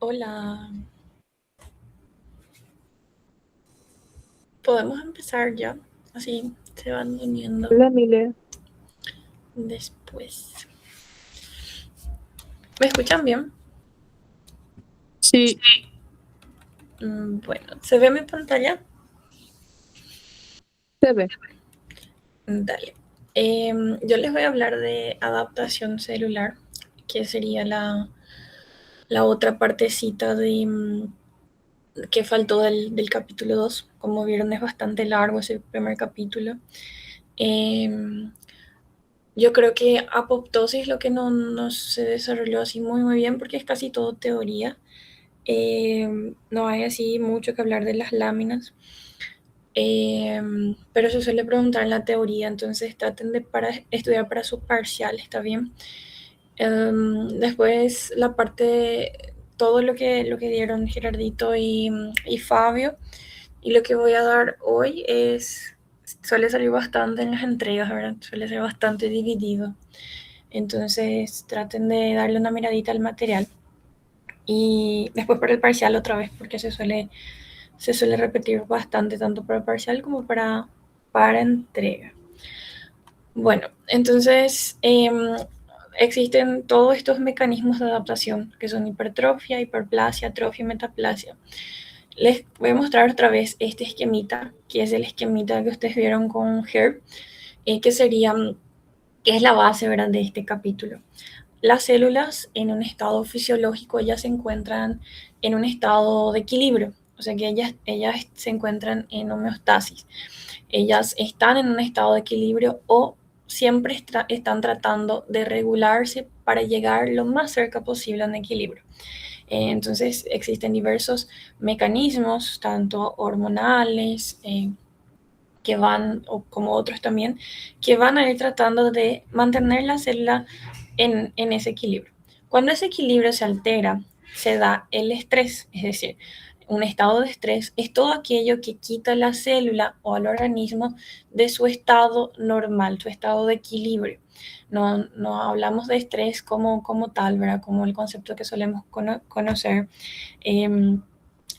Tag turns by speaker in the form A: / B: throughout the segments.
A: Hola, podemos empezar ya, así se van uniendo
B: Hola, Mile.
A: después. ¿Me escuchan bien?
B: Sí,
A: Bueno, ¿se ve mi pantalla?
B: se ve.
A: Dale. Yo les voy a hablar de adaptación celular, que sería la otra partecita que faltó del capítulo 2. Como vieron, es bastante largo ese primer capítulo. Em, yo creo que apoptosis lo que no se desarrolló así muy bien porque es casi todo teoría. No hay así mucho que hablar de las láminas, pero se suele preguntar en la teoría, entonces traten de estudiar para su parcial, ¿está bien? Después la parte, todo lo que dieron Gerardito y Fabio, y lo que voy a dar hoy suele salir bastante en las entregas, ¿verdad? Suele ser bastante dividido, entonces traten de darle una miradita al material. Y después para el parcial otra vez, porque se suele repetir bastante, tanto para parcial como para entrega. Bueno, entonces existen todos estos mecanismos de adaptación que son hipertrofia, hiperplasia, atrofia y metaplasia. Les voy a mostrar otra vez este esquemita, que es el esquemita que ustedes vieron con Herb, que sería, que es la base, ¿verdad?, de este capítulo. Las células en un estado fisiológico, ellas se encuentran en un estado de equilibrio, o sea que ellas se encuentran en homeostasis. Ellas están en un estado de equilibrio o siempre están tratando de regularse para llegar lo más cerca posible a un equilibrio. Entonces existen diversos mecanismos, tanto hormonales, que van, o como otros también, que van a ir tratando de mantener la célula en ese equilibrio. Cuando ese equilibrio se altera, se da el estrés, es decir, un estado de estrés es todo aquello que quita a la célula o al organismo de su estado normal, su estado de equilibrio. No hablamos de estrés como tal, ¿verdad? Como el concepto que solemos conocer en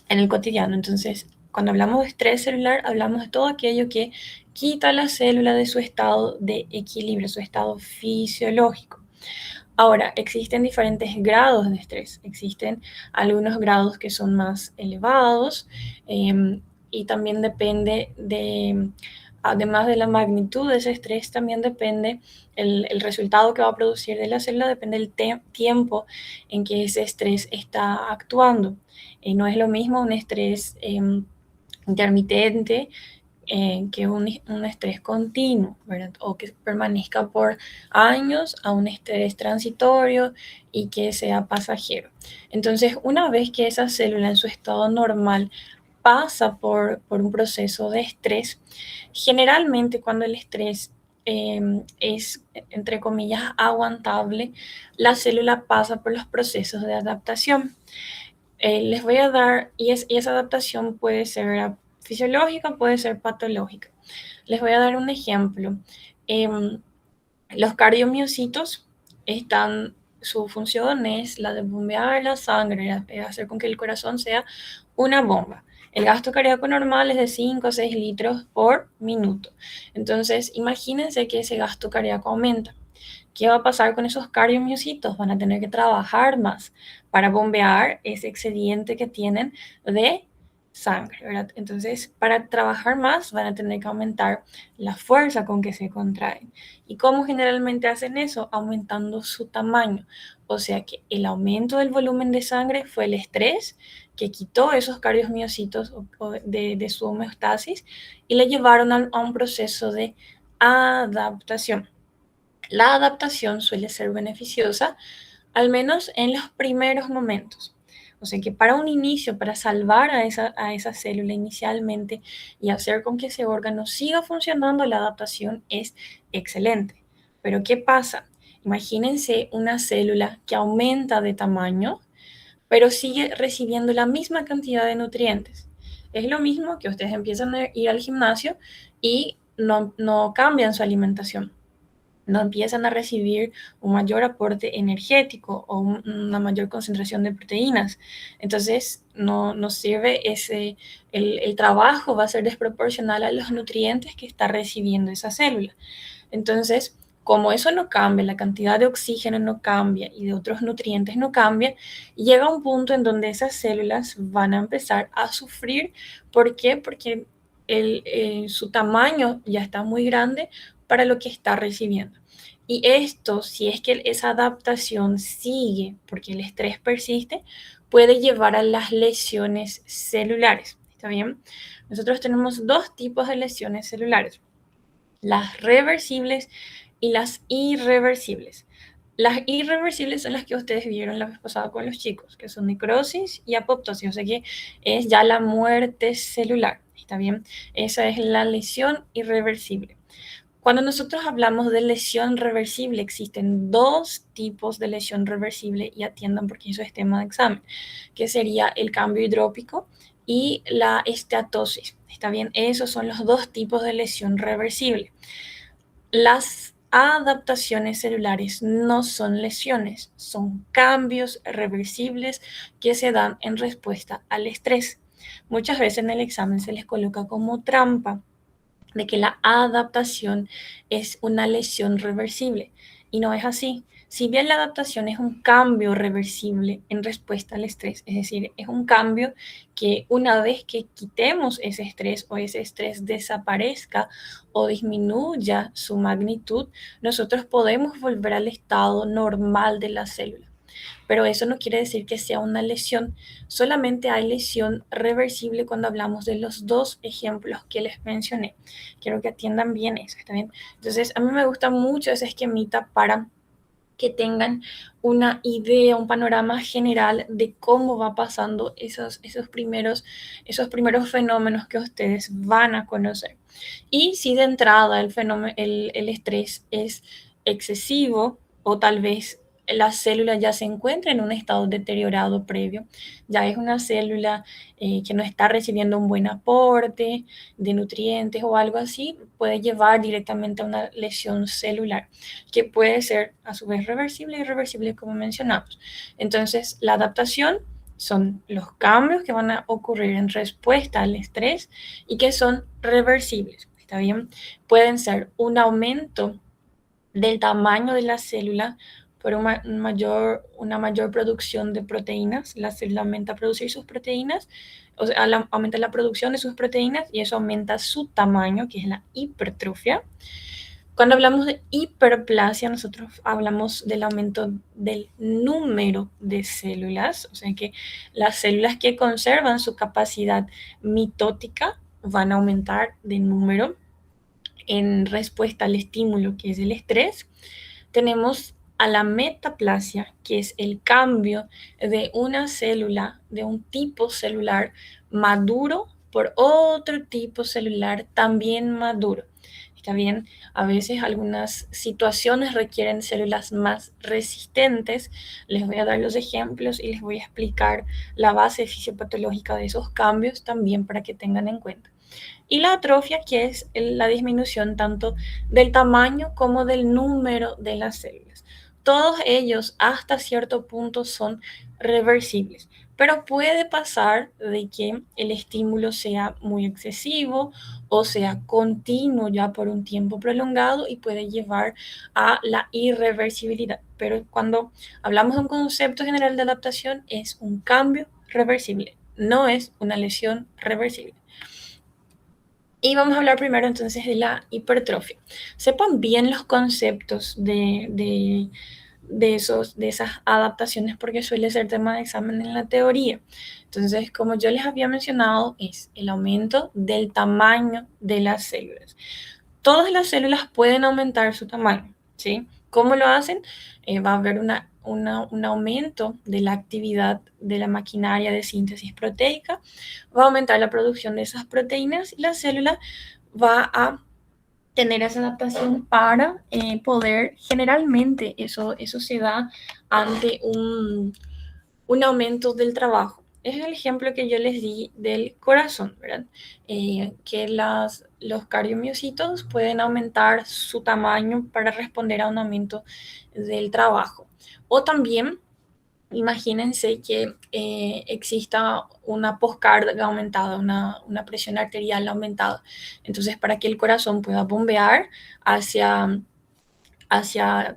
A: el cotidiano. Entonces, cuando hablamos de estrés celular, hablamos de todo aquello que quita a la célula de su estado de equilibrio, su estado fisiológico. Ahora, existen diferentes grados de estrés. Existen algunos grados que son más elevados, y también depende además de la magnitud de ese estrés, también depende el resultado que va a producir de la célula, depende del tiempo en que ese estrés está actuando. No es lo mismo un estrés intermitente que un estrés continuo, ¿verdad? O que permanezca por años a un estrés transitorio y que sea pasajero. Entonces, una vez que esa célula en su estado normal pasa por un proceso de estrés, generalmente cuando el estrés es, entre comillas, aguantable, la célula pasa por los procesos de adaptación. Les voy a dar, y esa adaptación puede ser fisiológica, puede ser patológica. Les voy a dar un ejemplo. Em, los cardiomiocitos su función es la de bombear la sangre, hacer con que el corazón sea una bomba. El gasto cardíaco normal es de 5 a 6 litros por minuto. Entonces, imagínense que ese gasto cardíaco aumenta. ¿Qué va a pasar con esos cardiomiocitos? Van a tener que trabajar más para bombear ese excedente que tienen de sangre, ¿verdad? Entonces, para trabajar más, van a tener que aumentar la fuerza con que se contraen. ¿Y cómo generalmente hacen eso? Aumentando su tamaño. O sea que el aumento del volumen de sangre fue el estrés que quitó esos cardiomiocitos de su homeostasis y le llevaron a un proceso de adaptación. La adaptación suele ser beneficiosa, al menos en los primeros momentos. O sea que para un inicio, para salvar a esa célula inicialmente y hacer con que ese órgano siga funcionando, la adaptación es excelente. Pero ¿qué pasa? Imagínense una célula que aumenta de tamaño, pero sigue recibiendo la misma cantidad de nutrientes. Es lo mismo que ustedes empiezan a ir al gimnasio y no cambian su alimentación, no empiezan a recibir un mayor aporte energético o una mayor concentración de proteínas. Entonces, no sirve el trabajo va a ser desproporcional a los nutrientes que está recibiendo esa célula. Entonces, como eso no cambia, la cantidad de oxígeno no cambia y de otros nutrientes no cambia, llega un punto en donde esas células van a empezar a sufrir. ¿Por qué? Porque su tamaño ya está muy grande para lo que está recibiendo. Y esto, si es que esa adaptación sigue, porque el estrés persiste, puede llevar a las lesiones celulares. ¿Está bien? Nosotros tenemos dos tipos de lesiones celulares: las reversibles y las irreversibles. Las irreversibles son las que ustedes vieron la vez pasada con los chicos, que son necrosis y apoptosis, o sea que es ya la muerte celular. ¿Está bien? Esa es la lesión irreversible. Cuando nosotros hablamos de lesión reversible, existen dos tipos de lesión reversible, y atiendan porque eso es tema de examen, que sería el cambio hidrópico y la esteatosis. ¿Está bien? Esos son los dos tipos de lesión reversible. Las adaptaciones celulares no son lesiones, son cambios reversibles que se dan en respuesta al estrés. Muchas veces en el examen se les coloca como trampa de que la adaptación es una lesión reversible, y no es así. Si bien la adaptación es un cambio reversible en respuesta al estrés, es decir, es un cambio que una vez que quitemos ese estrés o ese estrés desaparezca o disminuya su magnitud, nosotros podemos volver al estado normal de la célula. Pero eso no quiere decir que sea una lesión. Solamente hay lesión reversible cuando hablamos de los dos ejemplos que les mencioné. Quiero que atiendan bien eso, ¿está bien? Entonces, a mí me gusta mucho ese esquemita para que tengan una idea, un panorama general de cómo va pasando esos primeros fenómenos que ustedes van a conocer. Y si de entrada el estrés es excesivo, o tal vez la célula ya se encuentra en un estado deteriorado previo, ya es una célula que no está recibiendo un buen aporte de nutrientes o algo así, puede llevar directamente a una lesión celular, que puede ser a su vez reversible y irreversible, como mencionamos. Entonces, la adaptación son los cambios que van a ocurrir en respuesta al estrés y que son reversibles. ¿Está bien? Pueden ser un aumento del tamaño de la célula por una mayor producción de proteínas. La célula aumenta a producir sus proteínas, o sea, aumenta la producción de sus proteínas y eso aumenta su tamaño, que es la hipertrofia. Cuando hablamos de hiperplasia, nosotros hablamos del aumento del número de células, o sea que las células que conservan su capacidad mitótica van a aumentar de número en respuesta al estímulo, que es el estrés. Tenemos a la metaplasia, que es el cambio de una célula, de un tipo celular maduro por otro tipo celular también maduro. ¿Está bien? A veces algunas situaciones requieren células más resistentes. Les voy a dar los ejemplos y les voy a explicar la base fisiopatológica de esos cambios también para que tengan en cuenta. Y la atrofia, que es la disminución tanto del tamaño como del número de las células. Todos ellos hasta cierto punto son reversibles, pero puede pasar de que el estímulo sea muy excesivo o sea continuo ya por un tiempo prolongado y puede llevar a la irreversibilidad. Pero cuando hablamos de un concepto general de adaptación, es un cambio reversible, no es una lesión reversible. Y vamos a hablar primero entonces de la hipertrofia. Sepan bien los conceptos de esas adaptaciones porque suele ser tema de examen en la teoría. Entonces, como yo les había mencionado, es el aumento del tamaño de las células. Todas las células pueden aumentar su tamaño, ¿sí? ¿Cómo lo hacen? Va a haber un aumento de la actividad de la maquinaria de síntesis proteica, va a aumentar la producción de esas proteínas y la célula va a tener esa adaptación para poder, generalmente eso se da ante un aumento del trabajo. es el ejemplo que yo les di del corazón, ¿verdad? Que los cardiomiocitos pueden aumentar su tamaño para responder a un aumento del trabajo. O también, imagínense que exista una poscarga aumentada, una presión arterial aumentada. Entonces, para que el corazón pueda bombear hacia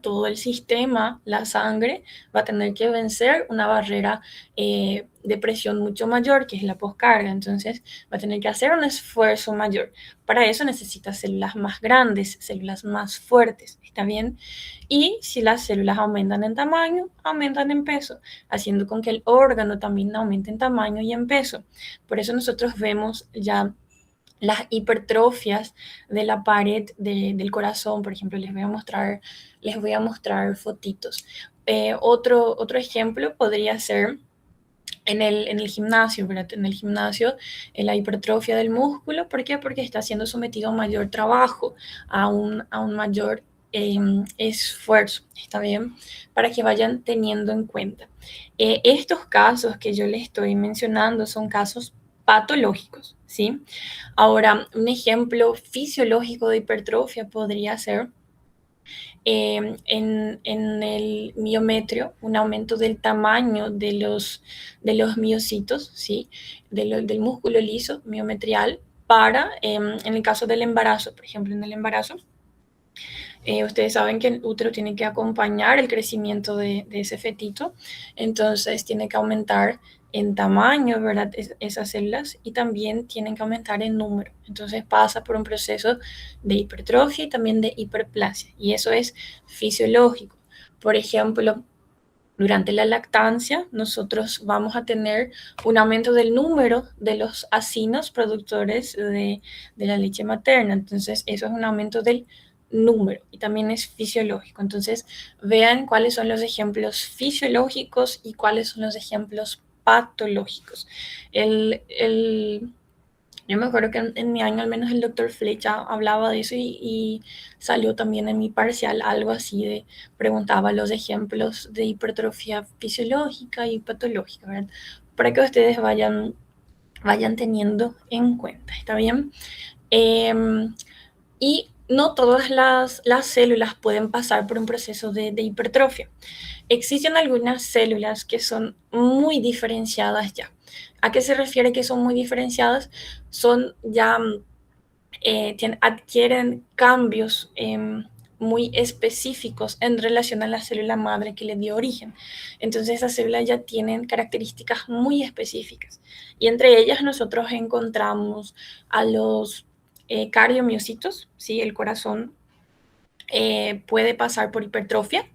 A: todo el sistema, la sangre va a tener que vencer una barrera de presión mucho mayor, que es la poscarga. Entonces va a tener que hacer un esfuerzo mayor. Para eso necesita células más grandes, células más fuertes, ¿está bien? Y si las células aumentan en tamaño, aumentan en peso, haciendo con que el órgano también aumente en tamaño y en peso. Por eso nosotros vemos ya las hipertrofias de la pared del corazón, por ejemplo, les voy a mostrar fotitos. Otro ejemplo podría ser en el gimnasio, ¿verdad? En el gimnasio, en la hipertrofia del músculo, ¿por qué? Porque está siendo sometido a mayor trabajo, a un mayor esfuerzo, ¿está bien? Para que vayan teniendo en cuenta. Estos casos que yo les estoy mencionando son casos patológicos, ¿sí? Ahora, un ejemplo fisiológico de hipertrofia podría ser en el miometrio, un aumento del tamaño de los miocitos, ¿sí? Del músculo liso miometrial para, en el caso del embarazo, por ejemplo, en el embarazo, ustedes saben que el útero tiene que acompañar el crecimiento de ese fetito, entonces tiene que aumentar en tamaño, ¿verdad? Esas células y también tienen que aumentar en número. Entonces pasa por un proceso de hipertrofia y también de hiperplasia y eso es fisiológico. Por ejemplo, durante la lactancia, nosotros vamos a tener un aumento del número de los acinos productores de la leche materna. Entonces, eso es un aumento del número y también es fisiológico. Entonces, vean cuáles son los ejemplos fisiológicos y cuáles son los ejemplos patológicos. El yo me acuerdo que en mi año al menos el doctor Flecha hablaba de eso y salió también en mi parcial algo así de, preguntaba los ejemplos de hipertrofia fisiológica y patológica, ¿verdad? Para que ustedes vayan teniendo en cuenta, ¿está bien? Y no todas las células pueden pasar por un proceso de hipertrofia. Existen algunas células que son muy diferenciadas ya. ¿A qué se refiere que son muy diferenciadas? Son ya, adquieren cambios muy específicos en relación a la célula madre que le dio origen. Entonces esas células ya tienen características muy específicas. Y entre ellas nosotros encontramos a los cardiomiocitos, ¿sí? El corazón puede pasar por hipertrofia,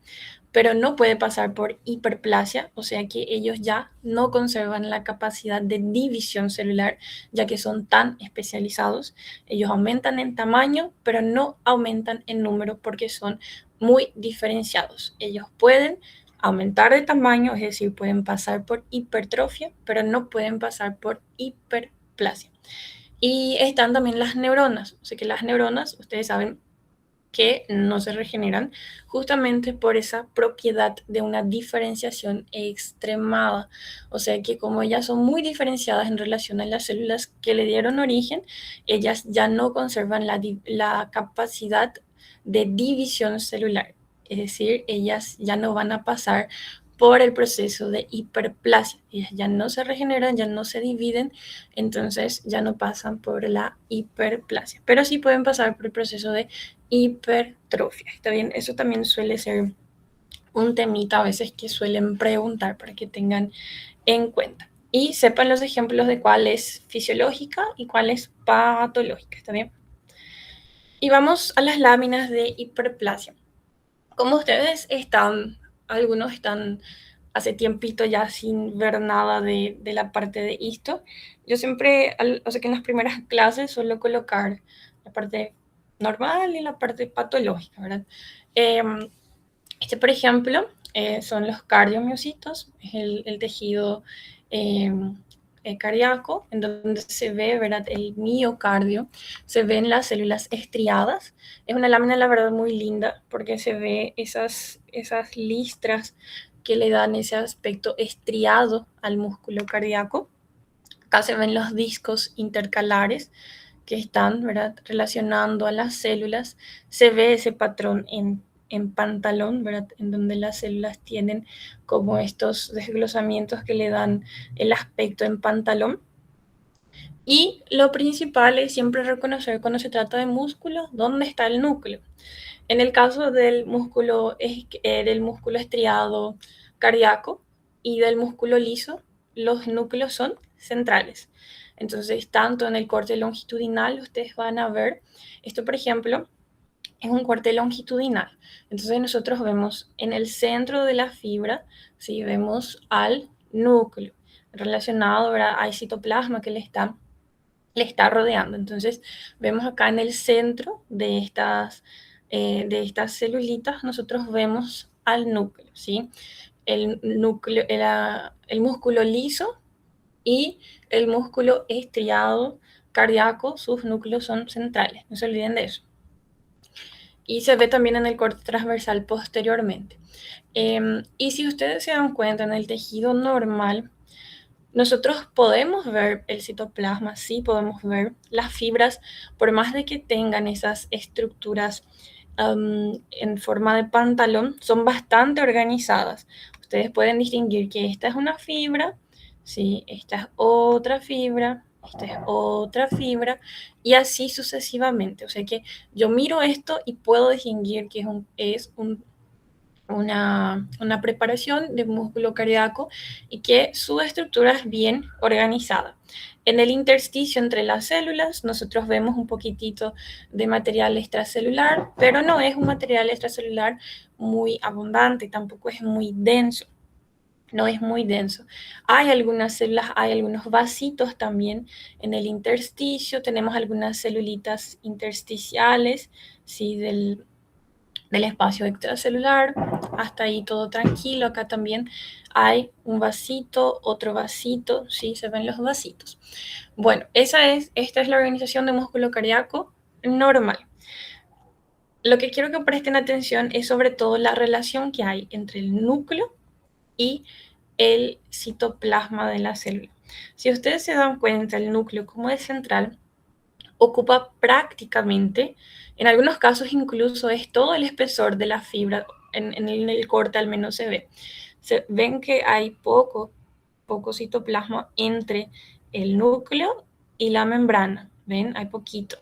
A: pero no puede pasar por hiperplasia, o sea que ellos ya no conservan la capacidad de división celular, ya que son tan especializados. Ellos aumentan en tamaño, pero no aumentan en número porque son muy diferenciados. Ellos pueden aumentar de tamaño, es decir, pueden pasar por hipertrofia, pero no pueden pasar por hiperplasia. Y están también las neuronas, o sea que las neuronas, ustedes saben, que no se regeneran justamente por esa propiedad de una diferenciación extremada. O sea que como ellas son muy diferenciadas en relación a las células que le dieron origen, ellas ya no conservan la capacidad de división celular. Es decir, ellas ya no van a pasar por el proceso de hiperplasia. Ellas ya no se regeneran, ya no se dividen, entonces ya no pasan por la hiperplasia. Pero sí pueden pasar por el proceso de hipertrofia. ¿Está bien? Eso también suele ser un temita a veces que suelen preguntar para que tengan en cuenta. Y sepan los ejemplos de cuál es fisiológica y cuál es patológica. ¿Está bien? Y vamos a las láminas de hiperplasia. Como ustedes están, algunos están hace tiempito ya sin ver nada de la parte de esto, yo siempre, o sea que en las primeras clases suelo colocar la parte normal y la parte patológica, ¿verdad? Por ejemplo, son los cardiomiocitos, es el tejido eh, cardíaco, en donde se ve, ¿verdad? El miocardio, se ven las células estriadas. Es una lámina, la verdad, muy linda, porque se ve esas listras que le dan ese aspecto estriado al músculo cardíaco. Acá se ven los discos intercalares que están, ¿verdad?, relacionando a las células. Se ve ese patrón en pantalón, ¿verdad?, en donde las células tienen como estos desglosamientos que le dan el aspecto en pantalón. Y lo principal es siempre reconocer cuando se trata de músculo dónde está el núcleo. En el caso del músculo estriado cardíaco y del músculo liso, los núcleos son centrales. Entonces, tanto en el corte longitudinal, ustedes van a ver, esto por ejemplo, es un corte longitudinal. Entonces, nosotros vemos en el centro de la fibra, ¿sí?, vemos al núcleo relacionado, ¿verdad?, al citoplasma que le está rodeando. Entonces, vemos acá en el centro de estas celulitas, nosotros vemos al núcleo, ¿sí? El músculo liso y el músculo estriado cardíaco, sus núcleos son centrales, no se olviden de eso. Y se ve también en el corte transversal posteriormente. Y si ustedes se dan cuenta, en el tejido normal, nosotros podemos ver el citoplasma, sí podemos ver las fibras, por más de que tengan esas estructuras en forma de pantalón, son bastante organizadas. Ustedes pueden distinguir que esta es una fibra, sí, esta es otra fibra, esta es otra fibra, y así sucesivamente. O sea que yo miro esto y puedo distinguir que una preparación de músculo cardíaco y que su estructura es bien organizada. En el intersticio entre las células nosotros vemos un poquitito de material extracelular, pero no es un material extracelular muy abundante, tampoco es muy denso. No es muy denso. Hay algunas células, hay algunos vasitos también en el intersticio, tenemos algunas celulitas intersticiales, ¿sí?, del espacio extracelular. Hasta ahí todo tranquilo. Acá también hay un vasito, otro vasito, ¿sí? Se ven los vasitos. Bueno, esta es la organización de músculo cardíaco normal. Lo que quiero que presten atención es sobre todo la relación que hay entre el núcleo y el citoplasma de la célula. Si ustedes se dan cuenta, el núcleo como es central, ocupa prácticamente, en algunos casos incluso es todo el espesor de la fibra, en el corte al menos se ve. Ven que hay poco citoplasma entre el núcleo y la membrana, ¿ven? Hay poquito.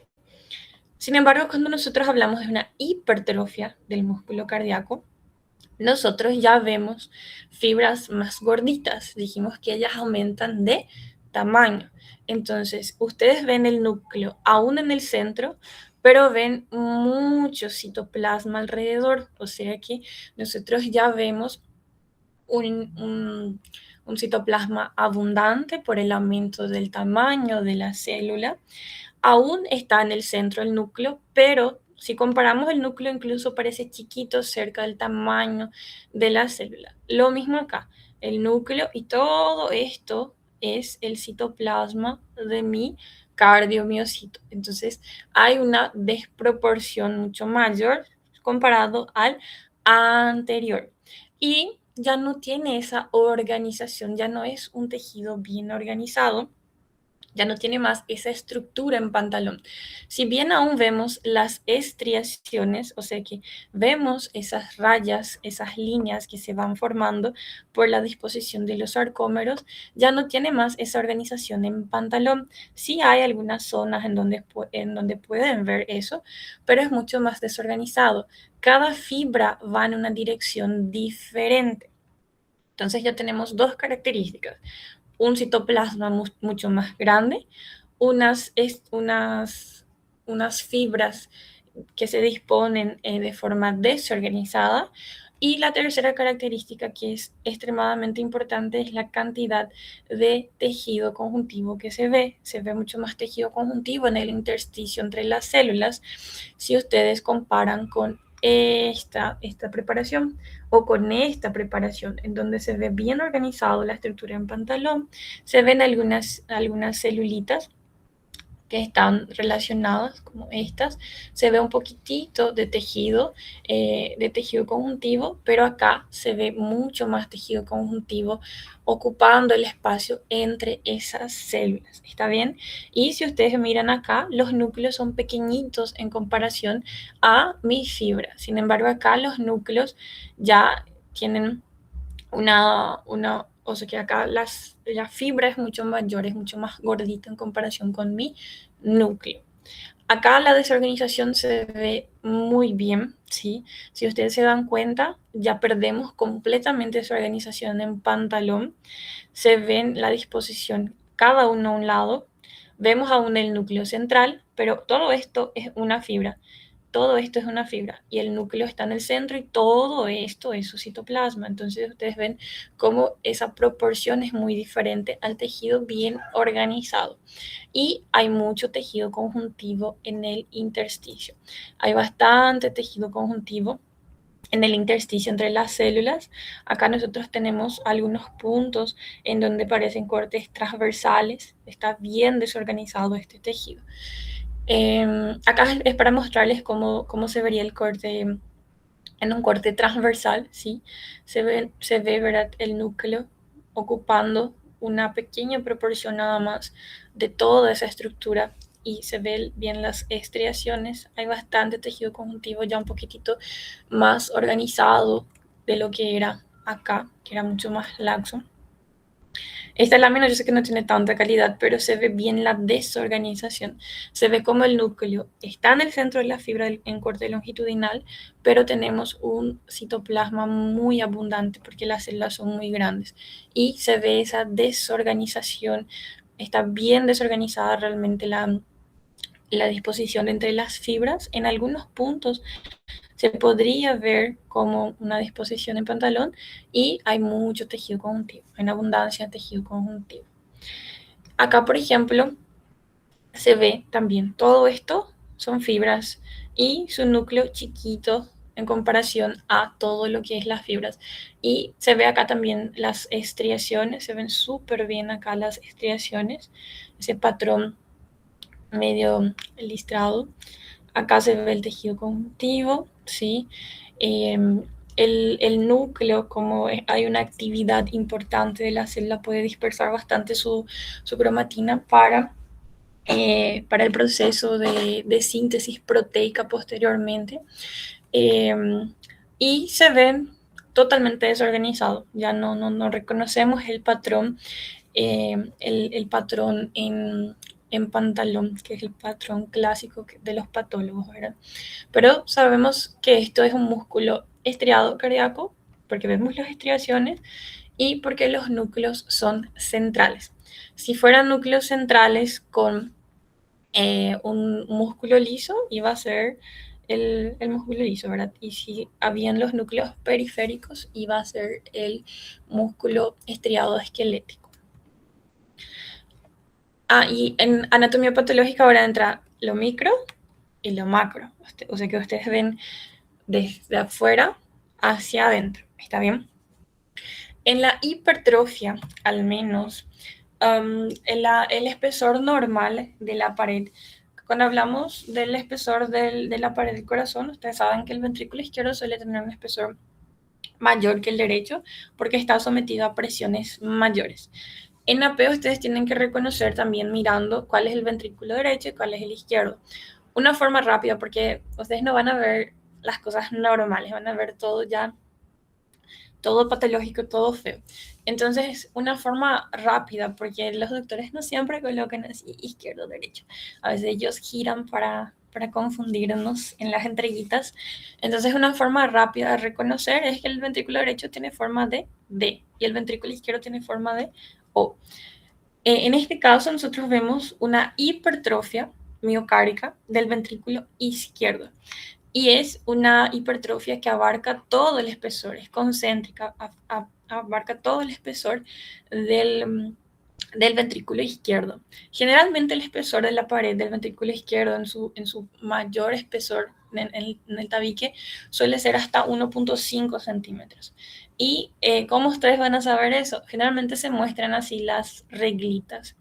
A: Sin embargo, cuando nosotros hablamos de una hipertrofia del músculo cardíaco, nosotros ya vemos fibras más gorditas. Dijimos que ellas aumentan de tamaño. Entonces, ustedes ven el núcleo aún en el centro, pero ven mucho citoplasma alrededor. O sea que nosotros ya vemos un citoplasma abundante por el aumento del tamaño de la célula. Aún está en el centro del núcleo, pero si comparamos el núcleo incluso parece chiquito cerca del tamaño de la célula. Lo mismo acá, el núcleo y todo esto es el citoplasma de mi cardiomiocito. Entonces hay una desproporción mucho mayor comparado al anterior. Y ya no tiene esa organización, ya no es un tejido bien organizado, ya no tiene más esa estructura en pantalón. Si bien aún vemos las estriaciones, o sea que vemos esas rayas, esas líneas que se van formando por la disposición de los sarcómeros, ya no tiene más esa organización en pantalón. Sí hay algunas zonas en donde pueden ver eso, pero es mucho más desorganizado. Cada fibra va en una dirección diferente. Entonces ya tenemos dos características: un citoplasma mucho más grande, unas fibras que se disponen de forma desorganizada, y la tercera característica, que es extremadamente importante, es la cantidad de tejido conjuntivo que se ve. Se ve mucho más tejido conjuntivo en el intersticio entre las células si ustedes comparan con esta preparación o con esta preparación, en donde se ve bien organizado la estructura en pantalón. Se ven algunas celulitas que están relacionadas, como estas, se ve un poquitito de tejido conjuntivo, pero acá se ve mucho más tejido conjuntivo ocupando el espacio entre esas células. ¿Está bien? Y si ustedes miran acá, los núcleos son pequeñitos en comparación a mi fibra. Sin embargo, acá los núcleos ya tienen o sea que acá la fibra es mucho mayor, es mucho más gordita en comparación con mi núcleo. Acá la desorganización se ve muy bien, ¿sí? Si ustedes se dan cuenta, ya perdemos completamente esa organización en pantalón. Se ven la disposición cada uno a un lado. Vemos aún el núcleo central, pero todo esto es una fibra. Todo esto es una fibra y el núcleo está en el centro y todo esto es su citoplasma. Entonces ustedes ven cómo esa proporción es muy diferente al tejido bien organizado. Y hay mucho tejido conjuntivo en el intersticio. Hay bastante tejido conjuntivo en el intersticio entre las células. Acá nosotros tenemos algunos puntos en donde parecen cortes transversales. Está bien desorganizado este tejido. Acá es para mostrarles cómo se vería el corte en un corte transversal, ¿sí? Se ve, ¿verdad? El núcleo ocupando una pequeña proporción nada más de toda esa estructura y se ven bien las estriaciones. Hay bastante tejido conjuntivo ya un poquitito más organizado de lo que era acá, que era mucho más laxo. Esta lámina yo sé que no tiene tanta calidad, pero se ve bien la desorganización. Se ve como el núcleo está en el centro de la fibra en corte longitudinal, pero tenemos un citoplasma muy abundante porque las células son muy grandes. Y se ve esa desorganización. Está bien desorganizada realmente la disposición entre las fibras. En algunos puntos se podría ver como una disposición en pantalón y hay mucho tejido conjuntivo, en abundancia de tejido conjuntivo. Acá, por ejemplo, se ve también todo esto son fibras y su núcleo chiquito en comparación a todo lo que es las fibras. Y se ve acá también las estriaciones, se ven súper bien acá las estriaciones, ese patrón medio listrado. Acá se ve el tejido conjuntivo, ¿sí? Eh, el núcleo, como hay una actividad importante de la célula, puede dispersar bastante su cromatina para el proceso de síntesis proteica posteriormente. Eh, y se ven totalmente desorganizados, ya no reconocemos el patrón, el patrón en pantalón, que es el patrón clásico de los patólogos, ¿verdad? Pero sabemos que esto es un músculo estriado cardíaco, porque vemos las estriaciones y porque los núcleos son centrales. Si fueran núcleos centrales con un músculo liso, iba a ser el músculo liso, ¿verdad? Y si habían los núcleos periféricos, iba a ser el músculo estriado esquelético. Y en anatomía patológica ahora entra lo micro y lo macro. O sea que ustedes ven desde afuera hacia adentro. ¿Está bien? En la hipertrofia, al menos, el espesor normal de la pared, cuando hablamos del espesor de la pared del corazón, ustedes saben que el ventrículo izquierdo suele tener un espesor mayor que el derecho porque está sometido a presiones mayores. En AP ustedes tienen que reconocer también mirando cuál es el ventrículo derecho y cuál es el izquierdo. Una forma rápida, porque ustedes no van a ver las cosas normales, van a ver todo ya, todo patológico, todo feo. Entonces, una forma rápida, porque los doctores no siempre colocan así izquierdo, derecho. A veces ellos giran para confundirnos en las entreguitas. Entonces, una forma rápida de reconocer es que el ventrículo derecho tiene forma de D y el ventrículo izquierdo tiene forma de O. En este caso, nosotros vemos una hipertrofia miocárdica del ventrículo izquierdo. Y es una hipertrofia que abarca todo el espesor, es concéntrica, abarca todo el espesor del ventrículo izquierdo. Generalmente el espesor de la pared del ventrículo izquierdo en su mayor espesor en el tabique suele ser hasta 1.5 centímetros. ¿Y cómo ustedes van a saber eso? Generalmente se muestran así las reglitas.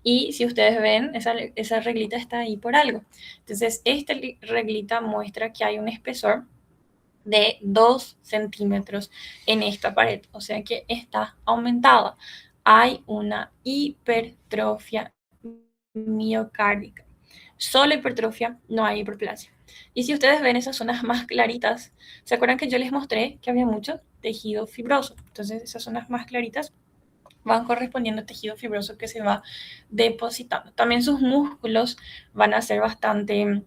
A: Y si ustedes ven, esa reglita está ahí por algo. Entonces, esta reglita muestra que hay un espesor de 2 centímetros en esta pared, o sea que está aumentada. Hay una hipertrofia miocárdica. Solo hipertrofia, no hay hiperplasia. Y si ustedes ven esas zonas más claritas, ¿se acuerdan que yo les mostré que había mucho tejido fibroso? Entonces esas zonas más claritas van correspondiendo a tejido fibroso que se va depositando. También sus músculos van a ser bastante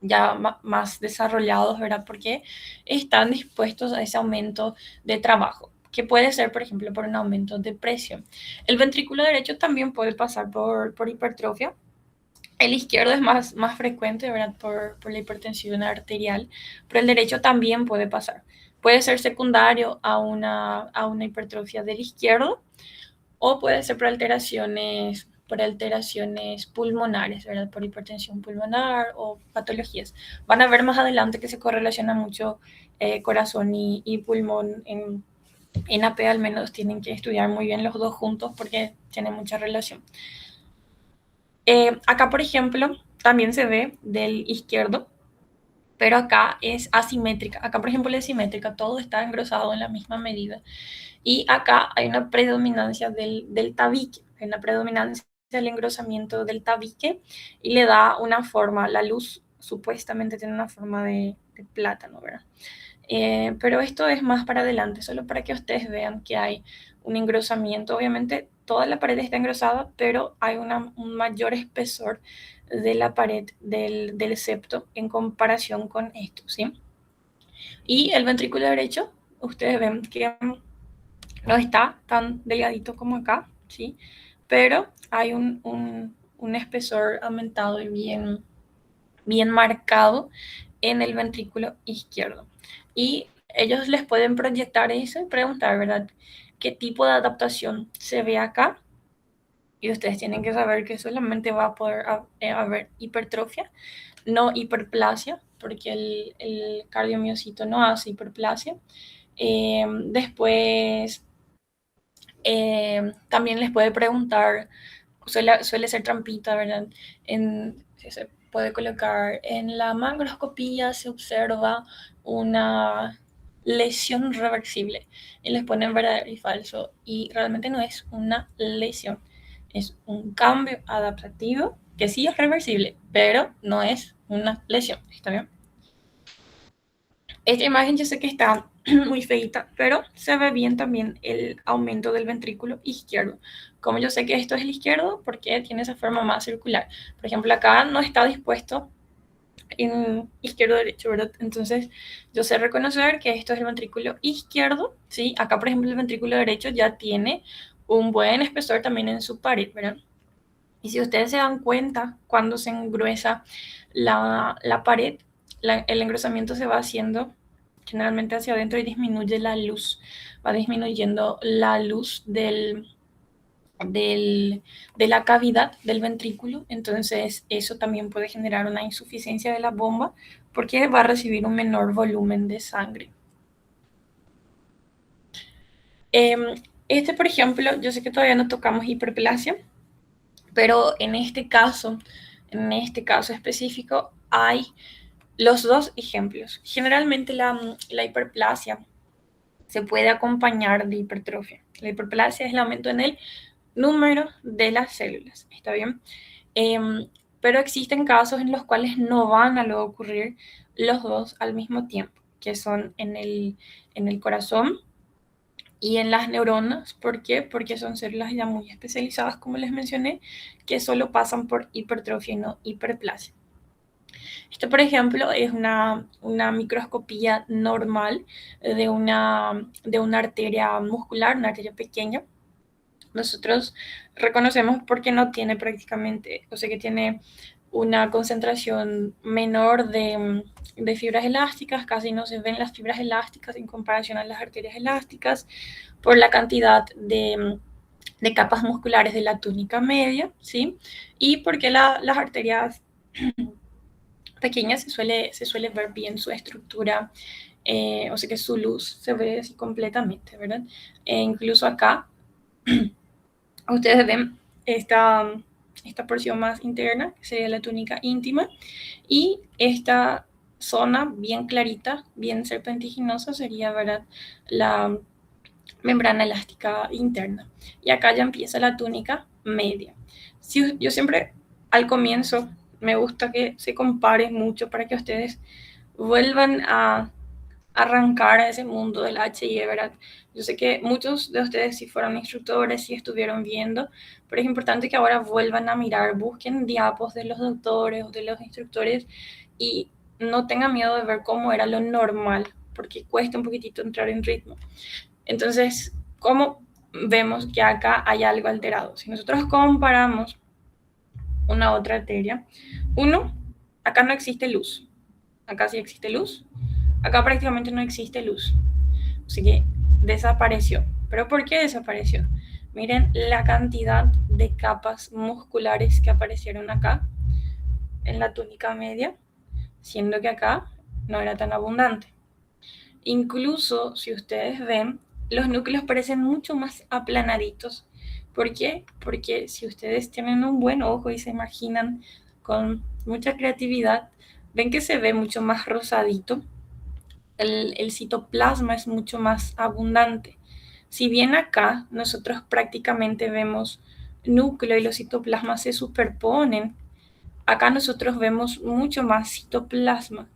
A: ya más desarrollados, ¿verdad? Porque están dispuestos a ese aumento de trabajo, que puede ser, por ejemplo, por un aumento de presión. El ventrículo derecho también puede pasar por hipertrofia. El izquierdo es más frecuente, ¿verdad? Por la hipertensión arterial, pero el derecho también puede pasar. Puede ser secundario a una hipertrofia del izquierdo o puede ser por alteraciones pulmonares, ¿verdad? Por hipertensión pulmonar o patologías. Van a ver más adelante que se correlaciona mucho corazón y pulmón en AP, al menos tienen que estudiar muy bien los dos juntos porque tienen mucha relación. Acá, por ejemplo, también se ve del izquierdo, pero acá es asimétrica. Acá, por ejemplo, es simétrica, todo está engrosado en la misma medida. Y acá hay una predominancia del tabique, hay una predominancia del engrosamiento del tabique y le da una forma, la luz supuestamente tiene una forma de plátano, ¿verdad? Pero esto es más para adelante, solo para que ustedes vean que hay un engrosamiento. Obviamente toda la pared está engrosada, pero hay un mayor espesor de la pared del septo en comparación con esto, ¿sí? Y el ventrículo derecho, ustedes ven que no está tan delgadito como acá, ¿sí? Pero hay un espesor aumentado y bien marcado en el ventrículo izquierdo. Y ellos les pueden proyectar eso y preguntar, ¿verdad? ¿Qué tipo de adaptación se ve acá? Y ustedes tienen que saber que solamente va a poder haber hipertrofia, no hiperplasia, porque el cardiomiocito no hace hiperplasia. Después, también les puede preguntar, suele ser trampita, ¿verdad? Si se puede colocar en la macroscopía, se observa una lesión reversible y les ponen verdadero y falso y realmente no es una lesión, es un cambio adaptativo que sí es reversible, pero no es una lesión, ¿está bien? Esta imagen yo sé que está muy feita, pero se ve bien también el aumento del ventrículo izquierdo. Como yo sé que esto es el izquierdo, porque tiene esa forma más circular. Por ejemplo, acá no está dispuesto en izquierdo-derecho, ¿verdad? Entonces, yo sé reconocer que esto es el ventrículo izquierdo, ¿sí? Acá, por ejemplo, el ventrículo derecho ya tiene un buen espesor también en su pared, ¿verdad? Y si ustedes se dan cuenta, cuando se engruesa la pared, el engrosamiento se va haciendo generalmente hacia adentro y disminuye la luz, va disminuyendo la luz de la cavidad del ventrículo, entonces eso también puede generar una insuficiencia de la bomba porque va a recibir un menor volumen de sangre. Este, por ejemplo, yo sé que todavía no tocamos hiperplasia, pero en este caso específico, hay los dos ejemplos. Generalmente la hiperplasia se puede acompañar de hipertrofia. La hiperplasia es el aumento en el número de las células, ¿está bien? Pero existen casos en los cuales no van a luego ocurrir los dos al mismo tiempo, que son en el corazón y en las neuronas. ¿Por qué? Porque son células ya muy especializadas, como les mencioné, que solo pasan por hipertrofia y no hiperplasia. Esto, por ejemplo, es una microscopía normal de una arteria muscular, una arteria pequeña. Nosotros reconocemos porque no tiene prácticamente, o sea que tiene una concentración menor de fibras elásticas, casi no se ven las fibras elásticas en comparación a las arterias elásticas, por la cantidad de capas musculares de la túnica media, ¿sí? Y porque las arterias pequeñas se suele ver bien su estructura, o sea que su luz se ve así completamente, ¿verdad? Incluso acá ustedes ven esta, esta porción más interna, que sería la túnica íntima, y esta zona bien clarita, bien serpentiginosa, sería, ¿verdad?, la membrana elástica interna. Y acá ya empieza la túnica media. Si, yo siempre al comienzo me gusta que se compare mucho para que ustedes vuelvan a arrancar a ese mundo del HI, ¿verdad? Yo sé que muchos de ustedes si fueron instructores, si estuvieron viendo, pero es importante que ahora vuelvan a mirar, busquen diapos de los doctores o de los instructores y no tengan miedo de ver cómo era lo normal, porque cuesta un poquitito entrar en ritmo. Entonces, ¿cómo vemos que acá hay algo alterado? Si nosotros comparamos una otra arteria, uno, acá no existe luz, acá sí existe luz, acá prácticamente no existe luz, así que desapareció. ¿Pero por qué desapareció? Miren la cantidad de capas musculares que aparecieron acá en la túnica media, siendo que acá no era tan abundante. Incluso si ustedes ven, los núcleos parecen mucho más aplanaditos. ¿Por qué? Porque si ustedes tienen un buen ojo y se imaginan con mucha creatividad, ven que se ve mucho más rosadito. El citoplasma es mucho más abundante. Si bien acá nosotros prácticamente vemos núcleo y los citoplasmas se superponen, acá nosotros vemos mucho más citoplasma.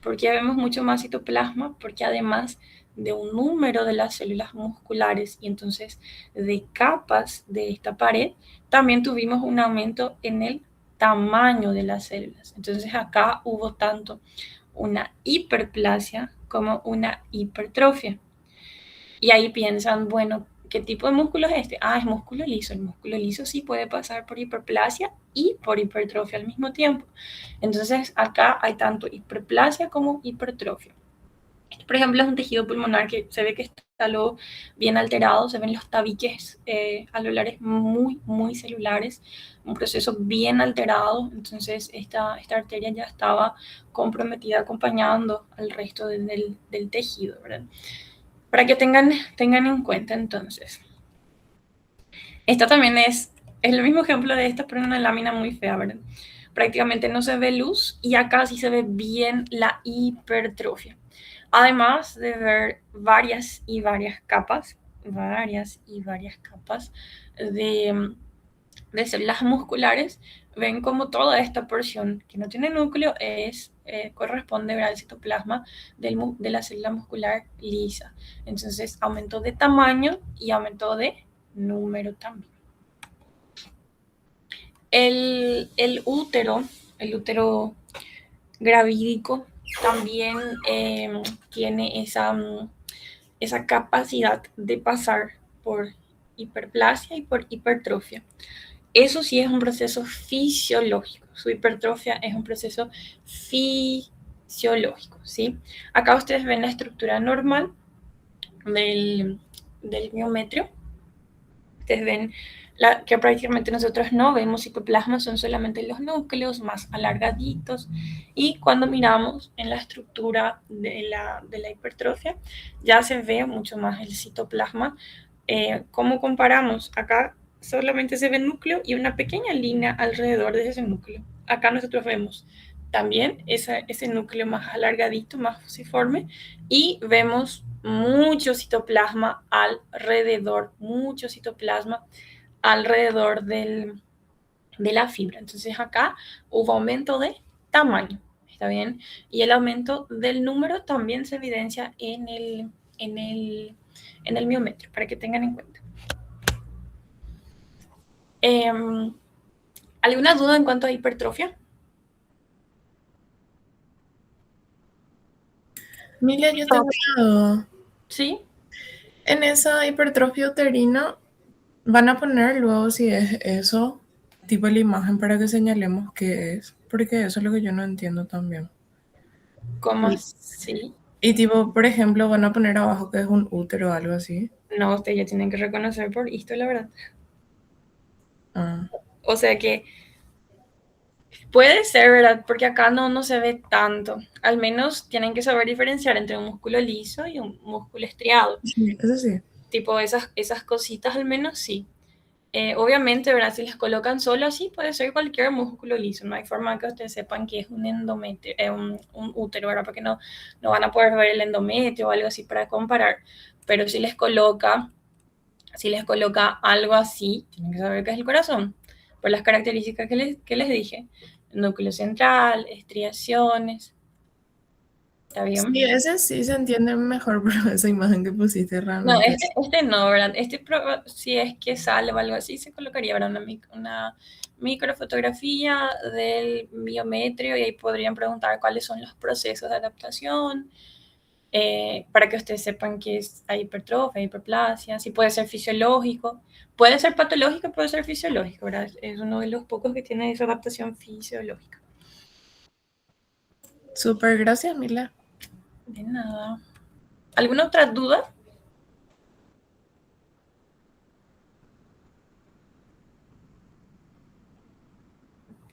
A: ¿Por qué vemos mucho más citoplasma? Porque además de un número de las células musculares y entonces de capas de esta pared, también tuvimos un aumento en el tamaño de las células. Entonces acá hubo tanto una hiperplasia como una hipertrofia. Y ahí piensan, bueno, ¿qué tipo de músculo es este? Ah, es músculo liso. El músculo liso sí puede pasar por hiperplasia y por hipertrofia al mismo tiempo. Entonces, acá hay tanto hiperplasia como hipertrofia. Este, por ejemplo, es un tejido pulmonar que se ve que está luego bien alterado, se ven los tabiques alveolares muy, muy celulares, un proceso bien alterado. Entonces, esta arteria ya estaba comprometida acompañando al resto del tejido, ¿verdad? Para que tengan en cuenta entonces. Esta también es el mismo ejemplo de esta, pero en una lámina muy fea, ¿verdad? Prácticamente no se ve luz y acá sí se ve bien la hipertrofia. Además de ver varias y varias capas de células musculares, ven como toda esta porción que no tiene núcleo corresponde al citoplasma de la célula muscular lisa. Entonces aumentó de tamaño y aumentó de número también. El útero gravídico también tiene esa capacidad de pasar por hiperplasia y por hipertrofia. Eso sí es un proceso fisiológico. Su hipertrofia es un proceso fisiológico, ¿sí? Acá ustedes ven la estructura normal del miometrio. Ustedes ven que prácticamente nosotros no vemos citoplasma, son solamente los núcleos más alargaditos. Y cuando miramos en la estructura de la hipertrofia, ya se ve mucho más el citoplasma. ¿Cómo comparamos? Acá solamente se ve el núcleo y una pequeña línea alrededor de ese núcleo. Acá nosotros vemos también ese núcleo más alargadito, más fusiforme, y vemos mucho citoplasma alrededor, mucho citoplasma alrededor de la fibra. Entonces acá hubo aumento de tamaño, ¿está bien? Y el aumento del número también se evidencia en el miometrio, para que tengan en cuenta. ¿Alguna duda en cuanto a hipertrofia?
B: Milia, yo tengo una duda.
A: Sí.
B: En esa hipertrofia uterina, ¿van a poner luego si es eso, tipo la imagen para que señalemos qué es? Porque eso es lo que yo no entiendo también.
A: ¿Cómo
B: Y,
A: así?
B: y tipo, por ejemplo, van a poner abajo que es un útero o algo así.
A: No, ustedes ya tienen que reconocer por esto, la verdad.
B: Ah,
A: O sea que puede ser, ¿verdad? Porque acá no se ve tanto. Al menos tienen que saber diferenciar entre un músculo liso y un músculo estriado.
B: sí, eso sí.
A: Tipo esas cositas al menos sí. Obviamente, ¿verdad? Si les colocan solo así, puede ser cualquier músculo liso. No hay forma que ustedes sepan que es un endometrio, un útero, ¿verdad? Porque no van a poder ver el endometrio o algo así para comparar. Pero si les coloca algo así, tienen que saber que es el corazón, por las características que les dije. Núcleo central, estriaciones, ¿está
B: Sí,
A: bien?
B: ese sí se entiende mejor, pero esa imagen que pusiste
A: No,
B: realmente.
A: este no, ¿verdad? Si es que sale o algo así, se colocaría, ¿verdad? Una microfotografía del biometrio y ahí podrían preguntar cuáles son los procesos de adaptación, para que ustedes sepan que hay hipertrofia, hiperplasia, si puede ser fisiológico, puede ser patológico, puede ser fisiológico, ¿verdad? Es uno de los pocos que tiene esa adaptación fisiológica.
B: Súper, gracias, Mila.
A: De nada. ¿Alguna otra duda?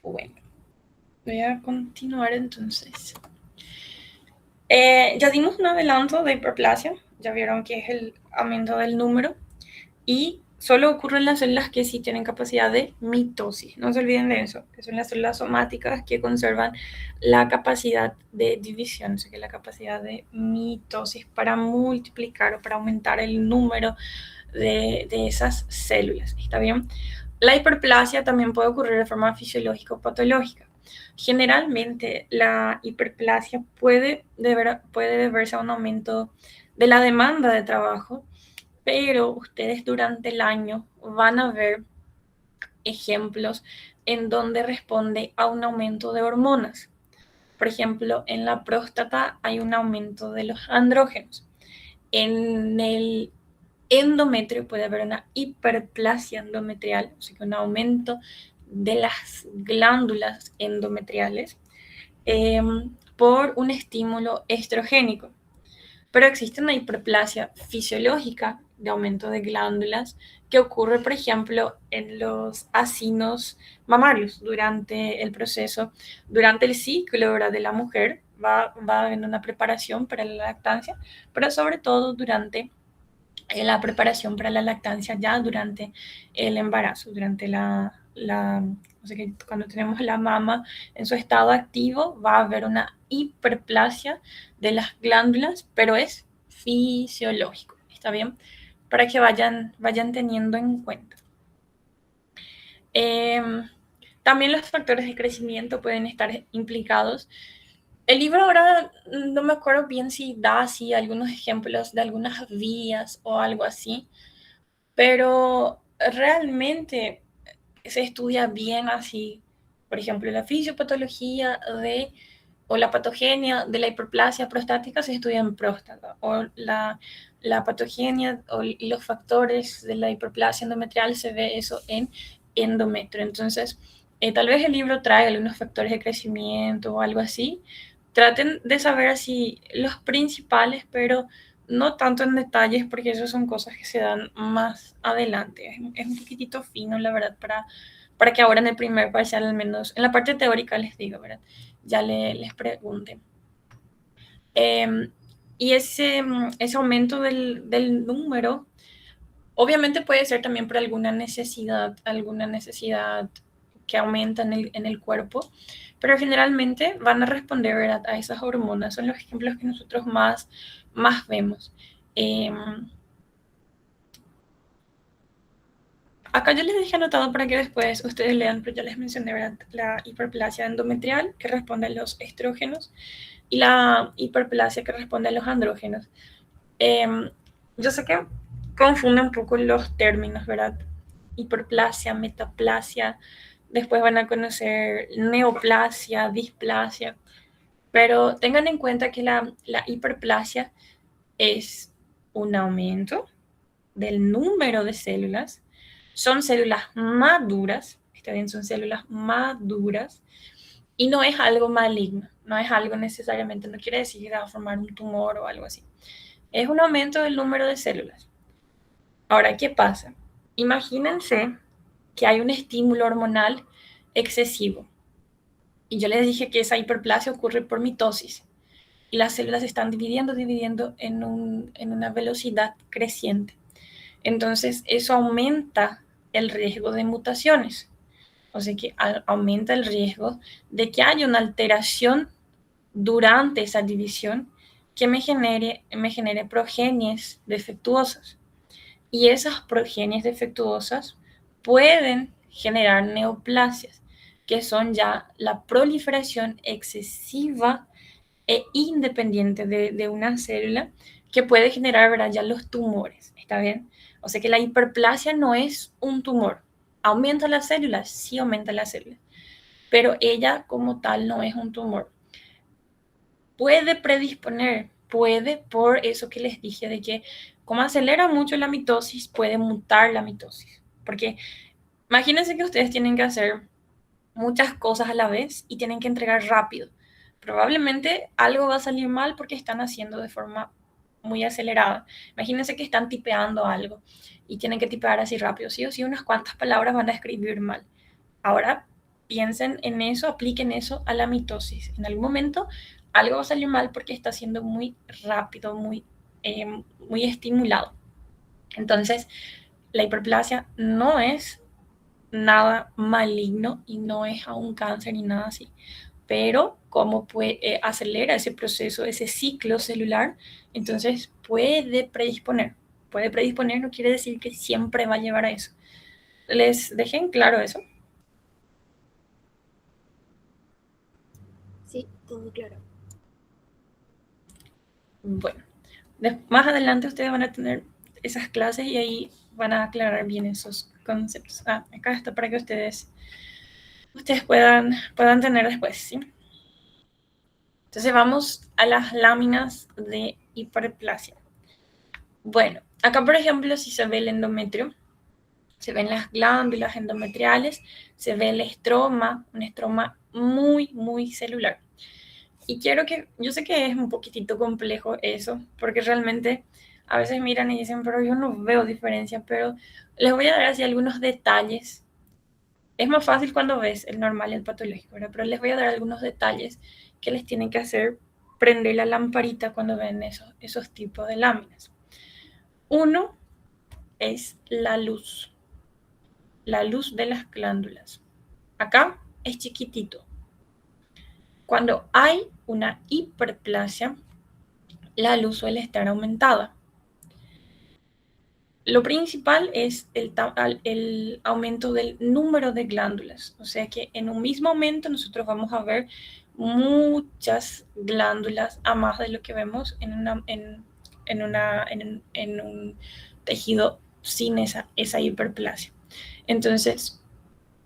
A: Bueno, voy a continuar entonces. Ya dimos un adelanto de hiperplasia, ya vieron que es el aumento del número y solo ocurre en las células que sí tienen capacidad de mitosis. No se olviden de eso, que son las células somáticas que conservan la capacidad de división, o sea, que la capacidad de mitosis para multiplicar o para aumentar el número de esas células. ¿Está bien? La hiperplasia también puede ocurrir de forma fisiológica o patológica. Generalmente la hiperplasia puede deberse a un aumento de la demanda de trabajo, pero ustedes durante el año van a ver ejemplos en donde responde a un aumento de hormonas. Por ejemplo, en la próstata hay un aumento de los andrógenos. En el endometrio puede haber una hiperplasia endometrial, o sea que un aumento de las glándulas endometriales eh, por un estímulo estrogénico. Pero existe una hiperplasia fisiológica de aumento de glándulas que ocurre, por ejemplo, en los acinos mamarios durante el proceso, durante el ciclo, ¿verdad?, de la mujer. Va en una preparación para la lactancia, pero sobre todo durante la preparación para la lactancia ya durante el embarazo, durante o sea que cuando tenemos la mama en su estado activo, va a haber una hiperplasia de las glándulas, pero es fisiológico, ¿está bien? Para que vayan teniendo en cuenta. Eh, También los factores de crecimiento pueden estar implicados. El libro ahora no me acuerdo bien si da así algunos ejemplos de algunas vías o algo así, pero realmente se estudia bien así, por ejemplo, la fisiopatología o la patogenia de la hiperplasia prostática se estudia en próstata, o la patogenia y los factores de la hiperplasia endometrial se ve eso en endometrio. Entonces, tal vez el libro trae algunos factores de crecimiento o algo así. Traten de saber así los principales, pero no tanto en detalles, porque eso son cosas que se dan más adelante. Es un poquitito fino, la verdad, para que ahora en el primer parcial, al menos en la parte teórica, les digo, ¿verdad? Ya les pregunten. Eh, y ese aumento del número, obviamente puede ser también por alguna necesidad que aumenta en el cuerpo, pero generalmente van a responder, ¿verdad?, a esas hormonas. Son los ejemplos que nosotros más vemos. Eh, Acá yo les dejé anotado para que después ustedes lean, pero ya les mencioné, ¿verdad?, la hiperplasia endometrial que responde a los estrógenos y la hiperplasia que responde a los andrógenos. Yo sé que confunden un poco los términos, ¿verdad? Hiperplasia, metaplasia, después van a conocer neoplasia, displasia, pero tengan en cuenta que la hiperplasia es un aumento del número de células, son células maduras, está bien, son células maduras, y no es algo maligno, no es algo necesariamente, no quiere decir que va a formar un tumor o algo así. Es un aumento del número de células. Ahora, ¿qué pasa? Imagínense que hay un estímulo hormonal excesivo. Y yo les dije que esa hiperplasia ocurre por mitosis. Y las células se están dividiendo en una velocidad creciente. Entonces, eso aumenta el riesgo de mutaciones. O sea que aumenta el riesgo de que haya una alteración durante esa división que me genere progenies defectuosas. Y esas progenies defectuosas pueden generar neoplasias, que son ya la proliferación excesiva e independiente de una célula que puede generar, ¿verdad?, ya los tumores. ¿Está bien? O sea que la hiperplasia no es un tumor. ¿Aumenta la célula? Sí aumenta la célula. Pero ella como tal no es un tumor. Puede predisponer, puede, por eso que les dije de que como acelera mucho la mitosis, puede mutar la mitosis. Porque imagínense que ustedes tienen que hacer muchas cosas a la vez y tienen que entregar rápido. Probablemente algo va a salir mal porque están haciendo de forma muy acelerada. Imagínense que están tipeando algo y tienen que tipear así rápido. Sí o sí, unas cuantas palabras van a escribir mal. Ahora piensen en eso, apliquen eso a la mitosis. En algún momento algo va a salir mal porque está siendo muy rápido, muy estimulado. Entonces, la hiperplasia no es nada maligno y no es a un cáncer ni nada así. Pero como acelera ese proceso, ese ciclo celular, entonces puede predisponer. Puede predisponer no quiere decir que siempre va a llevar a eso. ¿Les dejé en claro eso?
C: Sí, todo claro.
A: Bueno, más adelante ustedes van a tener esas clases y ahí van a aclarar bien esos conceptos. Acá está para que ustedes puedan tener después, ¿sí? Entonces vamos a las láminas de hiperplasia. Bueno, acá por ejemplo, si se ve el endometrio, se ven las glándulas endometriales, se ve el estroma, un estroma muy, muy celular. Y yo sé que es un poquitito complejo eso, porque realmente a veces miran y dicen, pero yo no veo diferencia, pero les voy a dar así algunos detalles. Es más fácil cuando ves el normal y el patológico, ¿verdad? Pero les voy a dar algunos detalles que les tienen que hacer prender la lamparita cuando ven esos tipos de láminas. Uno es la luz de las glándulas. Acá es chiquitito. Cuando hay una hiperplasia, la luz suele estar aumentada. Lo principal es el aumento del número de glándulas. O sea que en un mismo momento nosotros vamos a ver muchas glándulas a más de lo que vemos en un tejido sin esa hiperplasia. Entonces,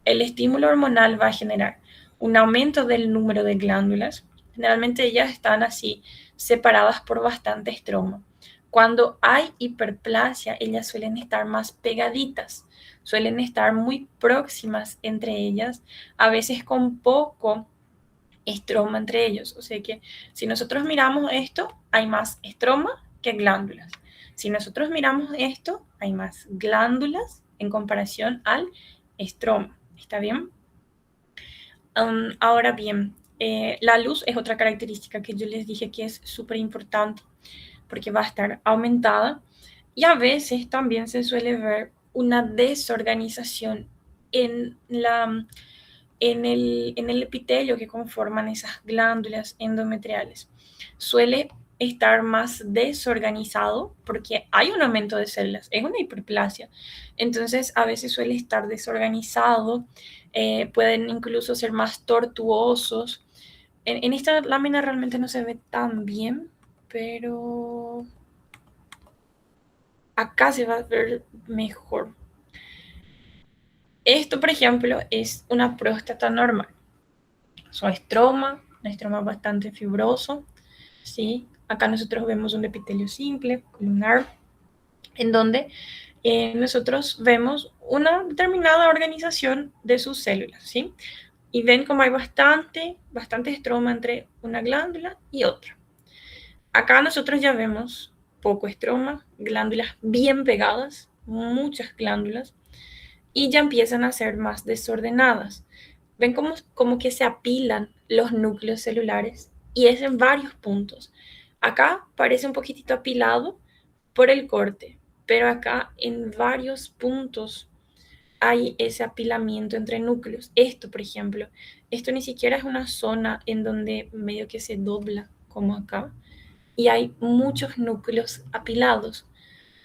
A: el estímulo hormonal va a generar un aumento del número de glándulas. Generalmente ellas están así separadas por bastante estroma. Cuando hay hiperplasia, ellas suelen estar más pegaditas, suelen estar muy próximas entre ellas, a veces con poco estroma entre ellos. O sea que si nosotros miramos esto, hay más estroma que glándulas. Si nosotros miramos esto, hay más glándulas en comparación al estroma. ¿Está bien? Ahora bien, la luz es otra característica que yo les dije que es súper importante porque va a estar aumentada y a veces también se suele ver una desorganización en, en el epitelio que conforman esas glándulas endometriales. Suele estar más desorganizado porque hay un aumento de células, es una hiperplasia. Entonces, a veces suele estar desorganizado, pueden incluso ser más tortuosos. En esta lámina realmente no se ve tan bien, pero acá se va a ver mejor. Esto, por ejemplo, es una próstata normal. Su estroma, un estroma bastante fibroso, ¿sí? Acá nosotros vemos un epitelio simple, columnar, en donde nosotros vemos una determinada organización de sus células, ¿sí? Y ven como hay bastante estroma entre una glándula y otra. Acá nosotros ya vemos poco estroma, glándulas bien pegadas, muchas glándulas, y ya empiezan a ser más desordenadas. Ven como que se apilan los núcleos celulares y es en varios puntos. Acá parece un poquitito apilado por el corte, pero acá en varios puntos hay ese apilamiento entre núcleos. Esto, por ejemplo, esto ni siquiera es una zona en donde medio que se dobla, como acá, y hay muchos núcleos apilados,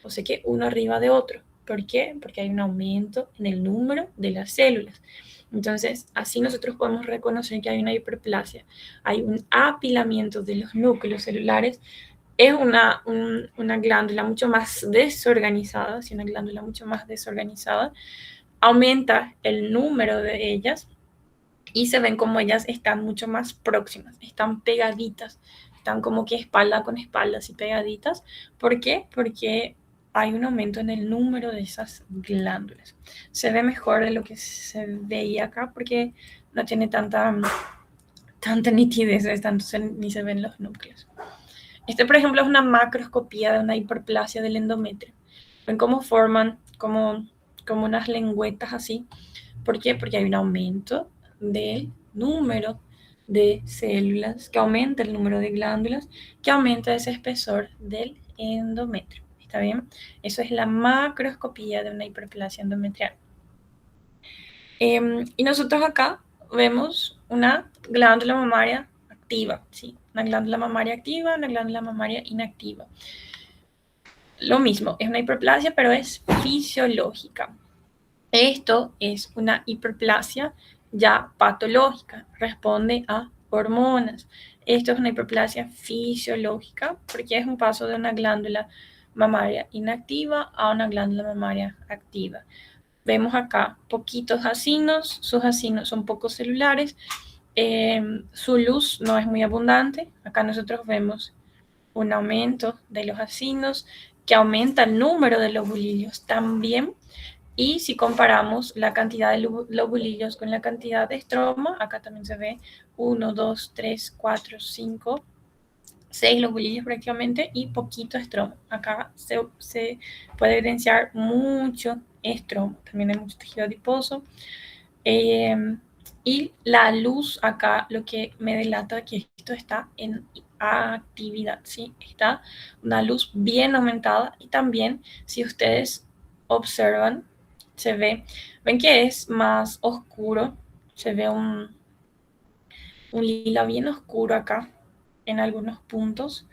A: o sea que uno arriba de otro. ¿Por qué? Porque hay un aumento en el número de las células. Entonces, así nosotros podemos reconocer que hay una hiperplasia. Hay un apilamiento de los núcleos celulares. Es una glándula mucho más desorganizada, si una glándula mucho más desorganizada, aumenta el número de ellas y se ven como ellas están mucho más próximas, están pegaditas, están como que espalda con espalda, así pegaditas. ¿Por qué? Porque hay un aumento en el número de esas glándulas. Se ve mejor de lo que se veía acá porque no tiene tanta nitidez, ni se ven los núcleos. Este, por ejemplo, es una macroscopía de una hiperplasia del endometrio. Ven cómo forman como unas lengüetas así. ¿Por qué? Porque hay un aumento del número de células, que aumenta el número de glándulas, que aumenta ese espesor del endometrio. ¿Está bien? Eso es la macroscopía de una hiperplasia endometrial. Y nosotros acá vemos una glándula mamaria activa, ¿sí? Una glándula mamaria activa, una glándula mamaria inactiva. Lo mismo, es una hiperplasia, pero es fisiológica. Esto es una hiperplasia ya patológica, responde a hormonas. Esto es una hiperplasia fisiológica porque es un paso de una glándula mamaria inactiva a una glándula mamaria activa. Vemos acá poquitos acinos, sus acinos son pocos celulares, su luz no es muy abundante. Acá nosotros vemos un aumento de los acinos que aumenta el número de lobulillos también. Y si comparamos la cantidad de lobulillos con la cantidad de estroma, acá también se ve 1, 2, 3, 4, 5, 6 lobulillos prácticamente y poquito estroma. Acá se puede evidenciar mucho estroma. También hay mucho tejido adiposo. Y la luz acá lo que me delata que esto está en actividad, ¿sí? Está una luz bien aumentada y también si ustedes observan, ven que es más oscuro, se ve un lila bien oscuro acá en algunos puntos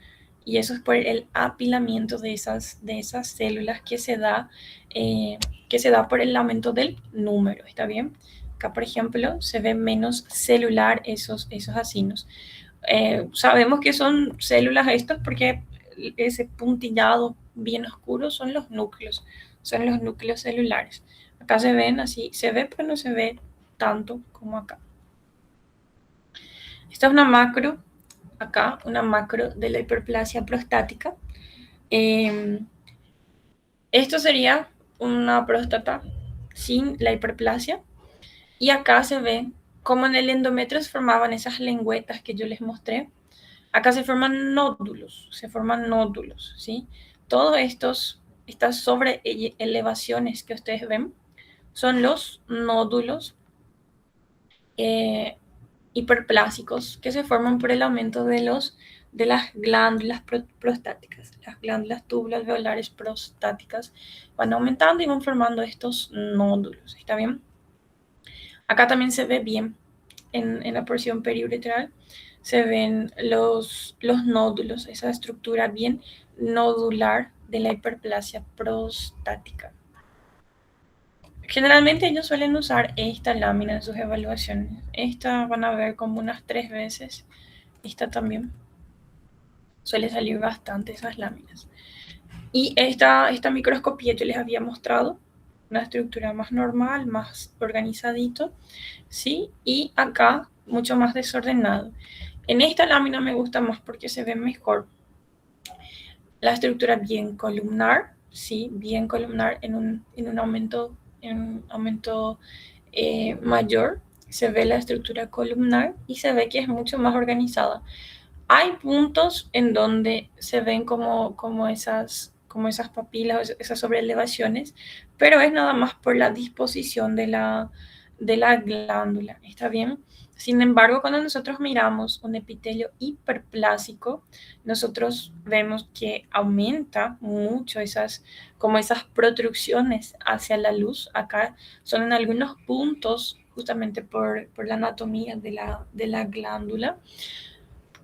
A: y eso es por el apilamiento de esas células que se da por el aumento del número, ¿está bien? Acá, por ejemplo, se ve menos celular esos acinos. Sabemos que son células estas porque ese puntillado bien oscuro son los núcleos celulares. Acá se ven así, se ve pero no se ve tanto como acá. Esta es una macro, acá una macro de la hiperplasia prostática. Esto sería una próstata sin la hiperplasia. Y acá se ve cómo en el endometrio se formaban esas lengüetas que yo les mostré. Acá se forman nódulos, ¿sí? Todos estas sobreelevaciones que ustedes ven son los nódulos hiperplásicos que se forman por el aumento de las glándulas prostáticas. Las glándulas tubuloalveolares prostáticas van aumentando y van formando estos nódulos, ¿está bien? Acá también se ve bien en la porción periuretral, se ven los nódulos, esa estructura bien nodular de la hiperplasia prostática. Generalmente ellos suelen usar esta lámina en sus evaluaciones. Esta van a ver como unas 3 veces. Esta también. Suele salir bastante esas láminas. Y esta microscopía yo les había mostrado una estructura más normal, más organizadito, ¿sí? Y acá mucho más desordenado. En esta lámina me gusta más porque se ve mejor la estructura bien columnar, ¿sí? Bien columnar en un aumento mayor. Se ve la estructura columnar y se ve que es mucho más organizada. Hay puntos en donde se ven como esas papilas, esas sobreelevaciones, pero es nada más por la disposición de de la glándula, ¿está bien? Sin embargo, cuando nosotros miramos un epitelio hiperplásico, nosotros vemos que aumenta mucho como esas protrusiones hacia la luz. Acá son en algunos puntos, justamente por la anatomía de la glándula,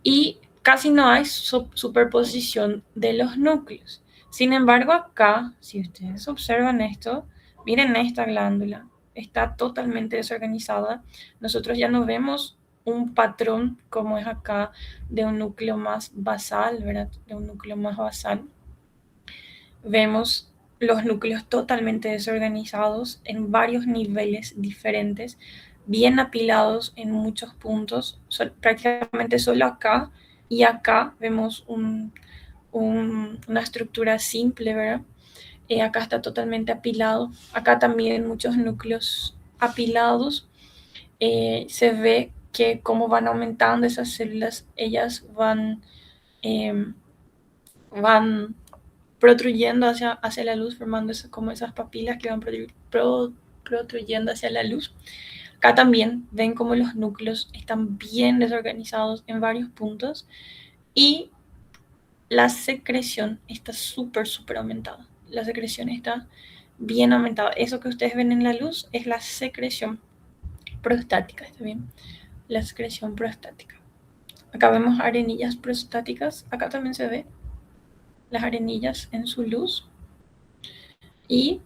A: y casi no hay superposición de los núcleos. Sin embargo, acá, si ustedes observan esto, miren esta glándula, está totalmente desorganizada. Nosotros ya no vemos un patrón como es acá de un núcleo más basal, ¿verdad? De un núcleo más basal. Vemos los núcleos totalmente desorganizados en varios niveles diferentes, bien apilados en muchos puntos. Prácticamente solo acá y acá vemos una estructura simple, ¿verdad? Acá está totalmente apilado. Acá también muchos núcleos apilados. Se ve que como van aumentando esas células, ellas eh, van protruyendo hacia la luz, formando como esas papilas que van protruyendo hacia la luz. Acá también ven como los núcleos están bien desorganizados en varios puntos y la secreción está súper aumentada. La secreción está bien aumentada. Eso que ustedes ven en la luz es la secreción prostática, ¿está bien? La secreción prostática. Acá vemos arenillas prostáticas. Acá también se ve las arenillas en su luz. Y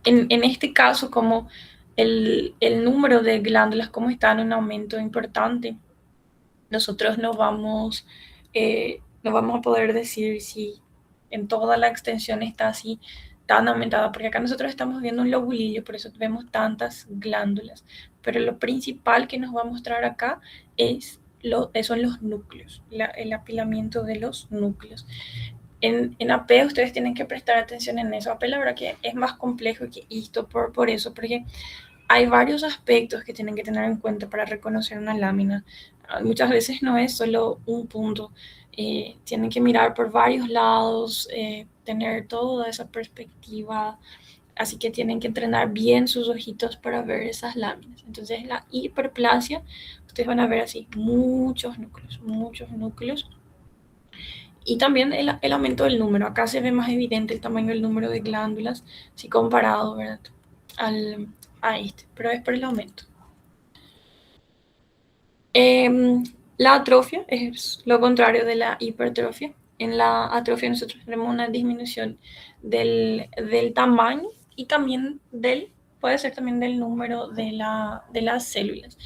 A: en este caso, como el número de glándulas como está en un aumento importante, nosotros no vamos a poder decir si en toda la extensión está así tan aumentada, porque acá nosotros estamos viendo un lobulillo, por eso vemos tantas glándulas, pero lo principal que nos va a mostrar acá son los núcleos, el apilamiento de los núcleos. En AP ustedes tienen que prestar atención en eso. AP la verdad que es más complejo que esto por eso, porque hay varios aspectos que tienen que tener en cuenta para reconocer una lámina. Muchas veces no es solo un punto, tienen que mirar por varios lados, tener toda esa perspectiva, así que tienen que entrenar bien sus ojitos para ver esas láminas. Entonces la hiperplasia, ustedes van a ver así muchos núcleos. Y también el aumento del número. Acá se ve más evidente el tamaño del número de glándulas, si comparado, ¿verdad? A este, pero es por el aumento. La atrofia es lo contrario de la hipertrofia. En la atrofia nosotros tenemos una disminución del tamaño y también puede ser también del número de las células.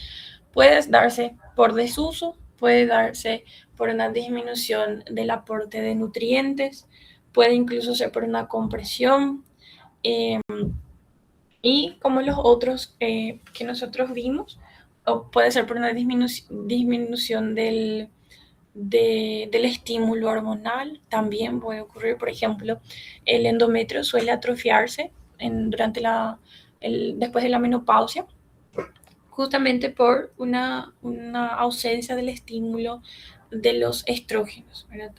A: Puede darse por desuso, puede darse por una disminución del aporte de nutrientes, puede incluso ser por una compresión, y como los otros que nosotros vimos, o puede ser por una disminución del estímulo hormonal. También puede ocurrir, por ejemplo, el endometrio suele atrofiarse después de la menopausia, justamente por una ausencia del estímulo de los estrógenos, ¿verdad?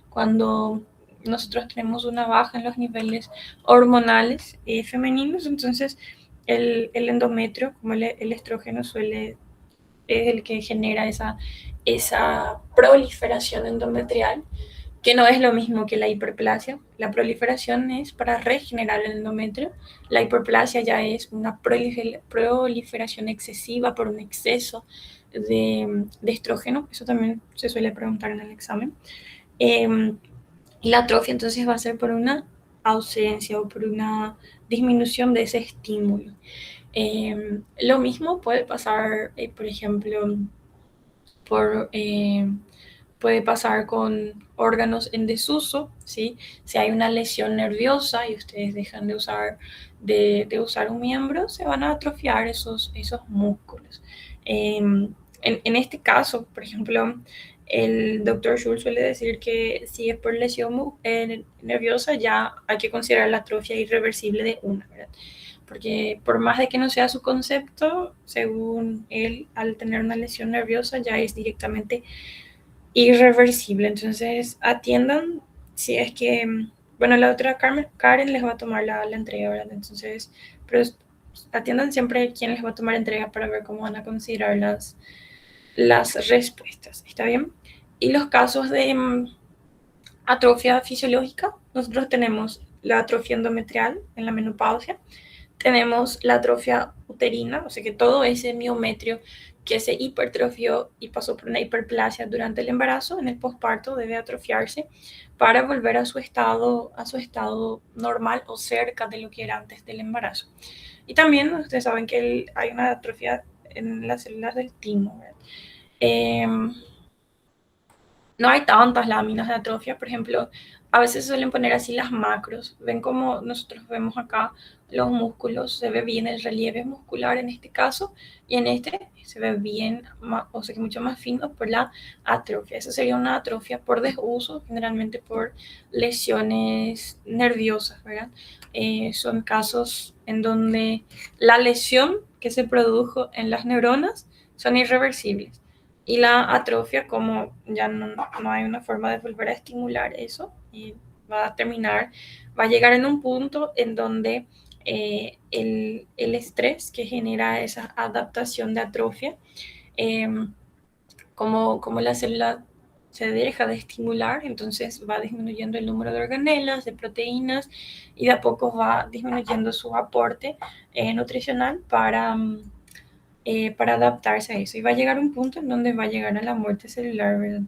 A: Cuando nosotros tenemos una baja en los niveles hormonales femeninos, entonces el endometrio, como el estrógeno es el que genera esa proliferación endometrial, que no es lo mismo que la hiperplasia. La proliferación es para regenerar el endometrio. La hiperplasia ya es una proliferación excesiva por un exceso de estrógeno. Eso también se suele preguntar en el examen. Y la atrofia entonces va a ser por una ausencia o por una disminución de ese estímulo. Lo mismo puede pasar, por ejemplo, por puede pasar con órganos en desuso, ¿sí? Si hay una lesión nerviosa y ustedes dejan de usar un miembro, se van a atrofiar esos músculos. En este caso, por ejemplo, el doctor Schultz suele decir que si es por lesión nerviosa, ya hay que considerar la atrofia irreversible de una, ¿verdad? Porque por más de que no sea su concepto, según él, al tener una lesión nerviosa ya es directamente irreversible. Entonces, atiendan si es que, bueno, la otra Karen les va a tomar la entrega, ¿verdad? Entonces, pero atiendan siempre quién les va a tomar entrega para ver cómo van a considerar las respuestas. ¿Está bien? Y los casos de atrofia fisiológica, nosotros tenemos la atrofia endometrial en la menopausia, tenemos la atrofia uterina, o sea que todo ese miometrio que se hipertrofió y pasó por una hiperplasia durante el embarazo, en el posparto debe atrofiarse para volver a su estado normal o cerca de lo que era antes del embarazo. Y también ustedes saben que hay una atrofia en las células del timo. Eh, no hay tantas láminas de atrofia, por ejemplo, a veces suelen poner así las macros, ven como nosotros vemos acá los músculos, se ve bien el relieve muscular en este caso, y en este se ve bien, o sea que mucho más fino por la atrofia. Esa sería una atrofia por desuso, generalmente por lesiones nerviosas, ¿verdad? Son casos en donde la lesión que se produjo en las neuronas son irreversibles. Y la atrofia, como ya no hay una forma de volver a estimular eso, y va a terminar, va a llegar en un punto en donde el estrés que genera esa adaptación de atrofia, eh, como la célula se deja de estimular, entonces va disminuyendo el número de organelas, de proteínas, y de a poco va disminuyendo su aporte nutricional para adaptarse a eso. Y va a llegar un punto en donde va a llegar a la muerte celular, ¿verdad?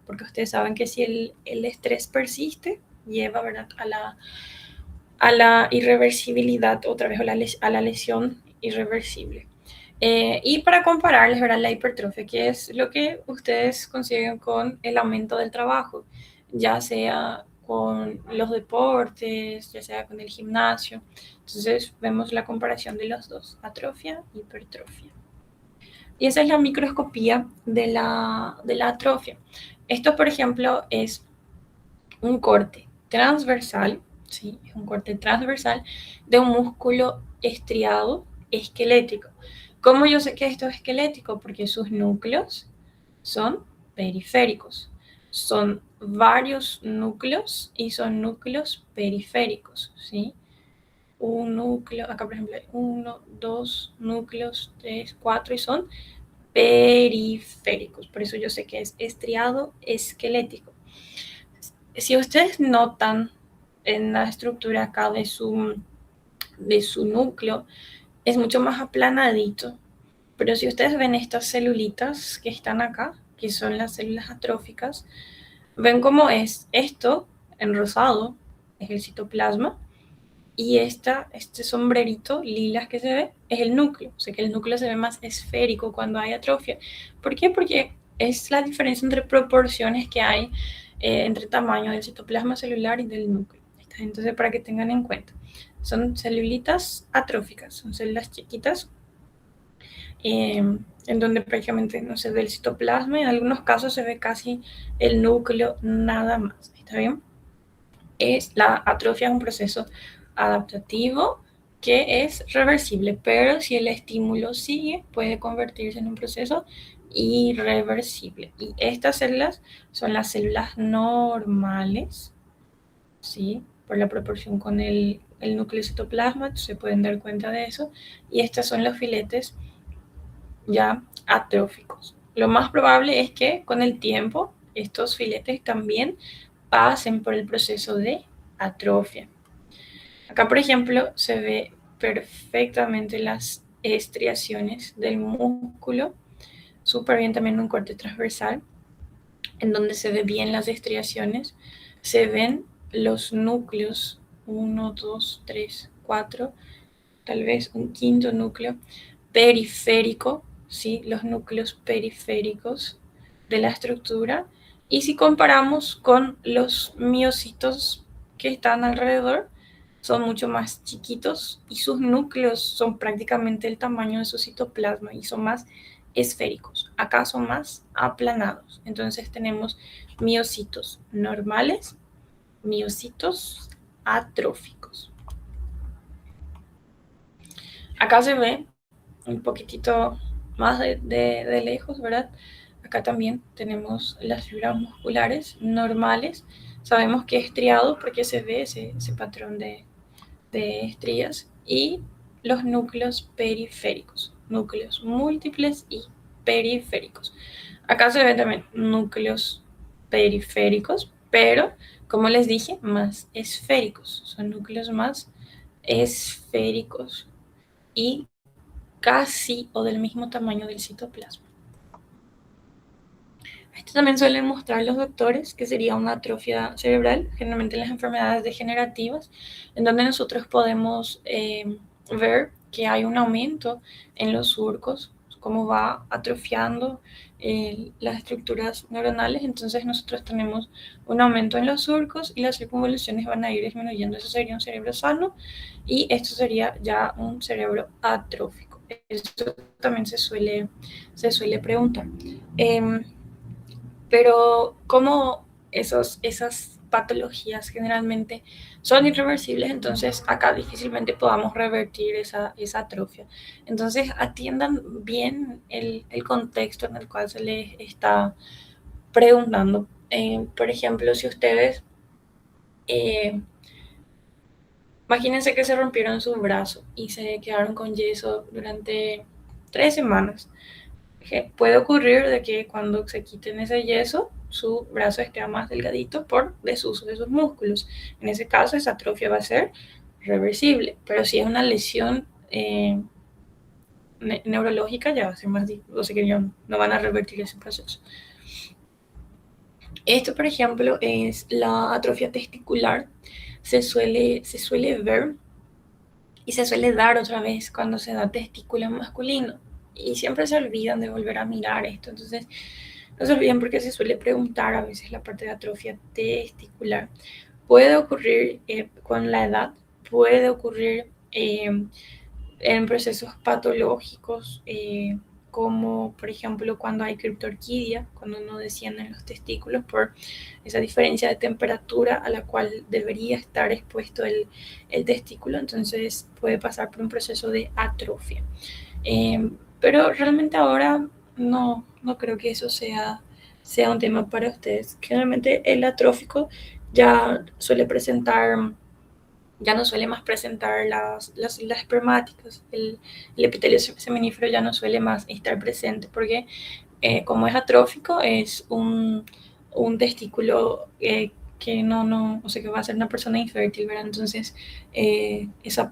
A: Porque ustedes saben que si el estrés persiste, lleva, ¿verdad? A la irreversibilidad, otra vez a la lesión irreversible. Y para compararles, ¿verdad? La hipertrofia, que es lo que ustedes consiguen con el aumento del trabajo, ya sea con los deportes, ya sea con el gimnasio. Entonces vemos la comparación de los dos, atrofia y hipertrofia. Y esa es la microscopía de la atrofia. Esto, por ejemplo, es un corte transversal, ¿sí? Es un corte transversal de un músculo estriado esquelético. ¿Cómo yo sé que esto es esquelético? Porque sus núcleos son periféricos. Son varios núcleos y son núcleos periféricos, ¿sí? Un núcleo, acá por ejemplo hay uno, dos núcleos, tres, cuatro y son periféricos. Por eso yo sé que es estriado esquelético. Si ustedes notan en la estructura acá de su núcleo, es mucho más aplanadito. Pero si ustedes ven estas celulitas que están acá, que son las células atróficas, ven cómo es esto en rosado, es el citoplasma, y este sombrerito lilas que se ve es el núcleo. O sea que el núcleo se ve más esférico cuando hay atrofia. ¿Por qué? Porque es la diferencia entre proporciones que hay entre tamaño del citoplasma celular y del núcleo. Entonces, para que tengan en cuenta, son celulitas atróficas, son células chiquitas, en donde prácticamente no se ve el citoplasma, en algunos casos se ve casi el núcleo nada más. ¿Está bien? La atrofia es un proceso adaptativo que es reversible, pero si el estímulo sigue, puede convertirse en un proceso irreversible. Y estas células son las células normales, ¿sí? Por la proporción con el núcleo citoplasma, se pueden dar cuenta de eso. Y estas son los filetes ya atróficos. Lo más probable es que con el tiempo estos filetes también pasen por el proceso de atrofia. Acá, por ejemplo, se ve perfectamente las estriaciones del músculo, súper bien también un corte transversal, en donde se ve bien las estriaciones, se ven los núcleos, 1, 2, 3, 4, tal vez un quinto núcleo periférico, ¿sí? Los núcleos periféricos de la estructura. Y si comparamos con los miocitos que están alrededor, son mucho más chiquitos y sus núcleos son prácticamente el tamaño de su citoplasma y son más esféricos. Acá son más aplanados. Entonces tenemos miocitos normales, miocitos atróficos. Acá se ve un poquitito más de lejos, ¿verdad? Acá también tenemos las fibras musculares normales. Sabemos que es estriado porque se ve ese patrón de estrías. Y los núcleos periféricos, núcleos múltiples y periféricos. Acá se ven también núcleos periféricos, pero como les dije, más esféricos, son núcleos más esféricos y casi o del mismo tamaño del citoplasma. Esto también suelen mostrar los doctores, que sería una atrofia cerebral, generalmente en las enfermedades degenerativas, en donde nosotros podemos ver que hay un aumento en los surcos, cómo va atrofiando las estructuras neuronales. Entonces nosotros tenemos un aumento en los surcos y las circunvoluciones van a ir disminuyendo. Eso sería un cerebro sano y esto sería ya un cerebro atrófico. Esto también se suele preguntar. Pero como esas patologías generalmente son irreversibles, entonces acá difícilmente podamos revertir esa atrofia. Entonces atiendan bien el contexto en el cual se les está preguntando. Por ejemplo, si ustedes, eh, imagínense que se rompieron su brazo y se quedaron con yeso durante 3 semanas. Puede ocurrir de que cuando se quiten ese yeso, su brazo esté más delgadito por desuso de sus músculos. En ese caso, esa atrofia va a ser reversible, pero si es una lesión neurológica, ya va a ser más difícil, o sea que no van a revertir ese proceso. Esto, por ejemplo, es la atrofia testicular. Se suele ver y se suele dar otra vez cuando se da testículo masculino. Y siempre se olvidan de volver a mirar esto. Entonces, no se olviden porque se suele preguntar a veces la parte de atrofia testicular. Puede ocurrir con la edad, puede ocurrir en procesos patológicos, como por ejemplo cuando hay criptorquidia, cuando no descienden los testículos por esa diferencia de temperatura a la cual debería estar expuesto el testículo, entonces puede pasar por un proceso de atrofia. Pero realmente ahora no creo que eso sea un tema para ustedes. Generalmente el atrófico ya suele presentar, ya no suele más presentar las espermáticas, el epitelio seminífero ya no suele más estar presente porque como es atrófico es un testículo o sea que va a ser una persona infértil, ¿verdad? Entonces ese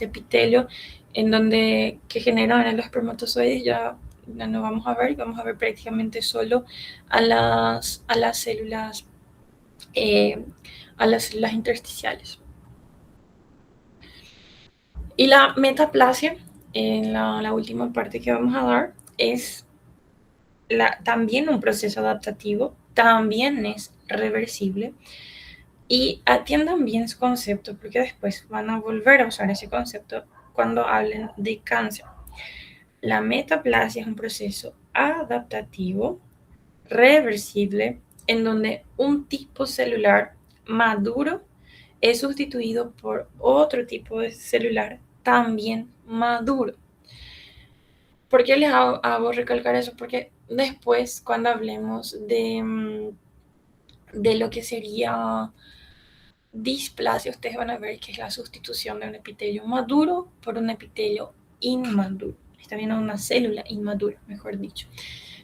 A: epitelio en donde que generan los espermatozoides ya no vamos a ver prácticamente solo a las células eh, a las células intersticiales. Y la metaplasia, en la última parte que vamos a dar, es también un proceso adaptativo, también es reversible. Y atiendan bien su concepto, porque después van a volver a usar ese concepto cuando hablen de cáncer. La metaplasia es un proceso adaptativo, reversible, en donde un tipo celular maduro es sustituido por otro tipo de celular también maduro. ¿Por qué les hago recalcar eso? Porque después, cuando hablemos de lo que sería displasia, ustedes van a ver que es la sustitución de un epitelio maduro por un epitelio inmaduro. Está viendo una célula inmadura, mejor dicho.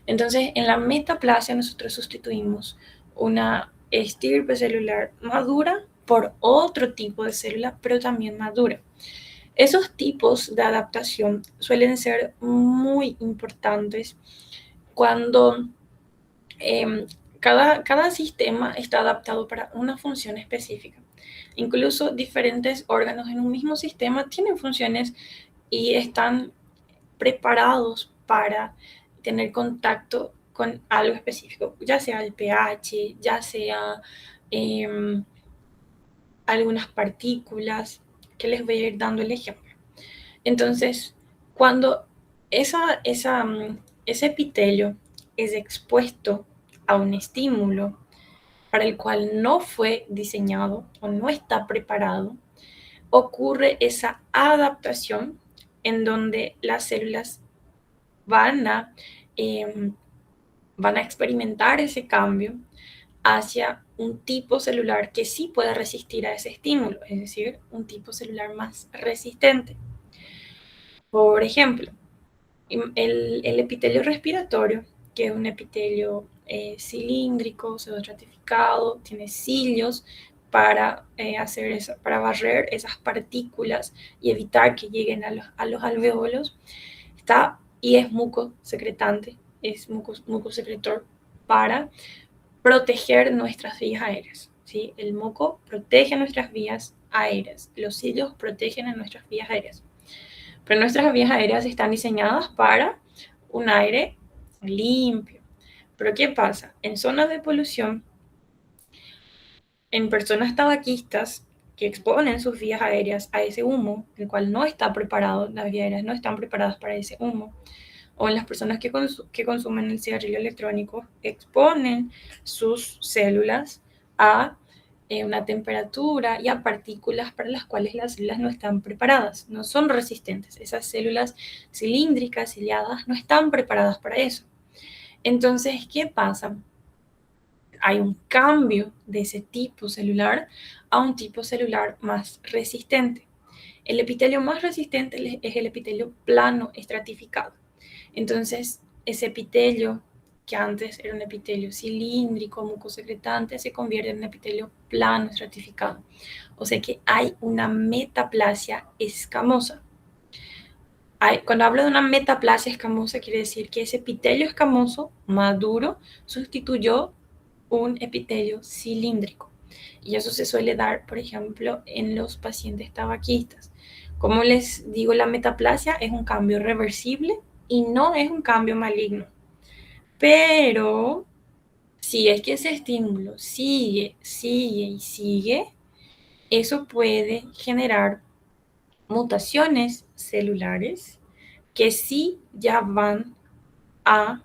A: Entonces, en la metaplasia nosotros sustituimos una estirpe celular madura por otro tipo de célula, pero también madura. Esos tipos de adaptación suelen ser muy importantes cuando cada sistema está adaptado para una función específica. Incluso diferentes órganos en un mismo sistema tienen funciones y están preparados para tener contacto con algo específico, ya sea el pH, ya sea algunas partículas, que les voy a ir dando el ejemplo. Entonces, cuando ese epitelio es expuesto a un estímulo para el cual no fue diseñado o no está preparado, ocurre esa adaptación en donde las células van a, van a experimentar ese cambio hacia un tipo celular que sí pueda resistir a ese estímulo, es decir, un tipo celular más resistente. Por ejemplo, el epitelio respiratorio, que es un epitelio cilíndrico, pseudoestratificado, tiene cilios para, para barrer esas partículas y evitar que lleguen a los alveolos, está, y es mucosecretante, es mucosecretor para proteger nuestras vías aéreas. ¿Sí? El moco protege nuestras vías aéreas, los cilios protegen a nuestras vías aéreas. Pero nuestras vías aéreas están diseñadas para un aire limpio. Pero ¿qué pasa? En zonas de polución, en personas tabaquistas que exponen sus vías aéreas a ese humo, el cual no está preparado, las vías aéreas no están preparadas para ese humo, o en las personas que consumen el cigarrillo electrónico, exponen sus células a una temperatura y a partículas para las cuales las células no están preparadas, no son resistentes. Esas células cilíndricas, ciliadas, no están preparadas para eso. Entonces, ¿qué pasa? Hay un cambio de ese tipo celular a un tipo celular más resistente. El epitelio más resistente es el epitelio plano estratificado. Entonces, ese epitelio, que antes era un epitelio cilíndrico, mucosecretante, se convierte en un epitelio plano estratificado. O sea que hay una metaplasia escamosa. Cuando hablo de una metaplasia escamosa, quiere decir que ese epitelio escamoso, maduro, sustituyó un epitelio cilíndrico. Y eso se suele dar, por ejemplo, en los pacientes tabaquistas. Como les digo, la metaplasia es un cambio reversible y no es un cambio maligno. Pero si es que ese estímulo sigue y sigue, eso puede generar mutaciones celulares que sí ya van a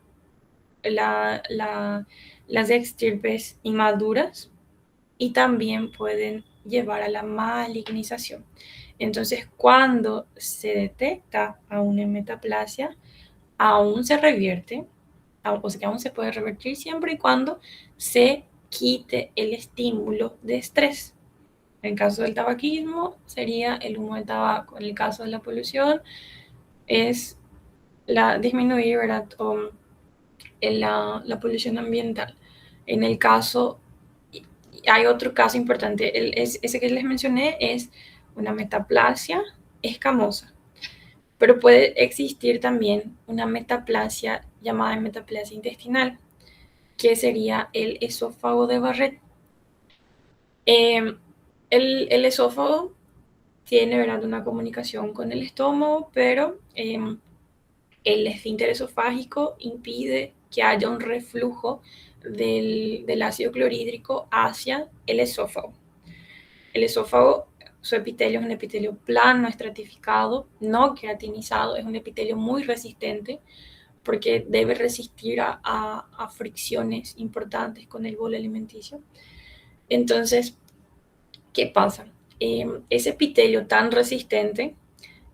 A: las extirpes inmaduras y también pueden llevar a la malignización. Entonces, cuando se detecta a una metaplasia, aún se revierte, o sea que aún se puede revertir siempre y cuando se quite el estímulo de estrés. En el caso del tabaquismo sería el humo de tabaco. En el caso de la polución es disminuir, ¿verdad? La polución ambiental. En el caso, hay otro caso importante, ese que les mencioné es una metaplasia escamosa, pero puede existir también una metaplasia llamada metaplasia intestinal, que sería el esófago de Barrett. El esófago tiene, ¿verdad?, una comunicación con el estómago, pero el esfínter esofágico impide que haya un reflujo del ácido clorhídrico hacia el esófago. El esófago, su epitelio es un epitelio plano, estratificado, no queratinizado, es un epitelio muy resistente porque debe resistir a fricciones importantes con el bolo alimenticio. Entonces, ¿qué pasa? Ese epitelio tan resistente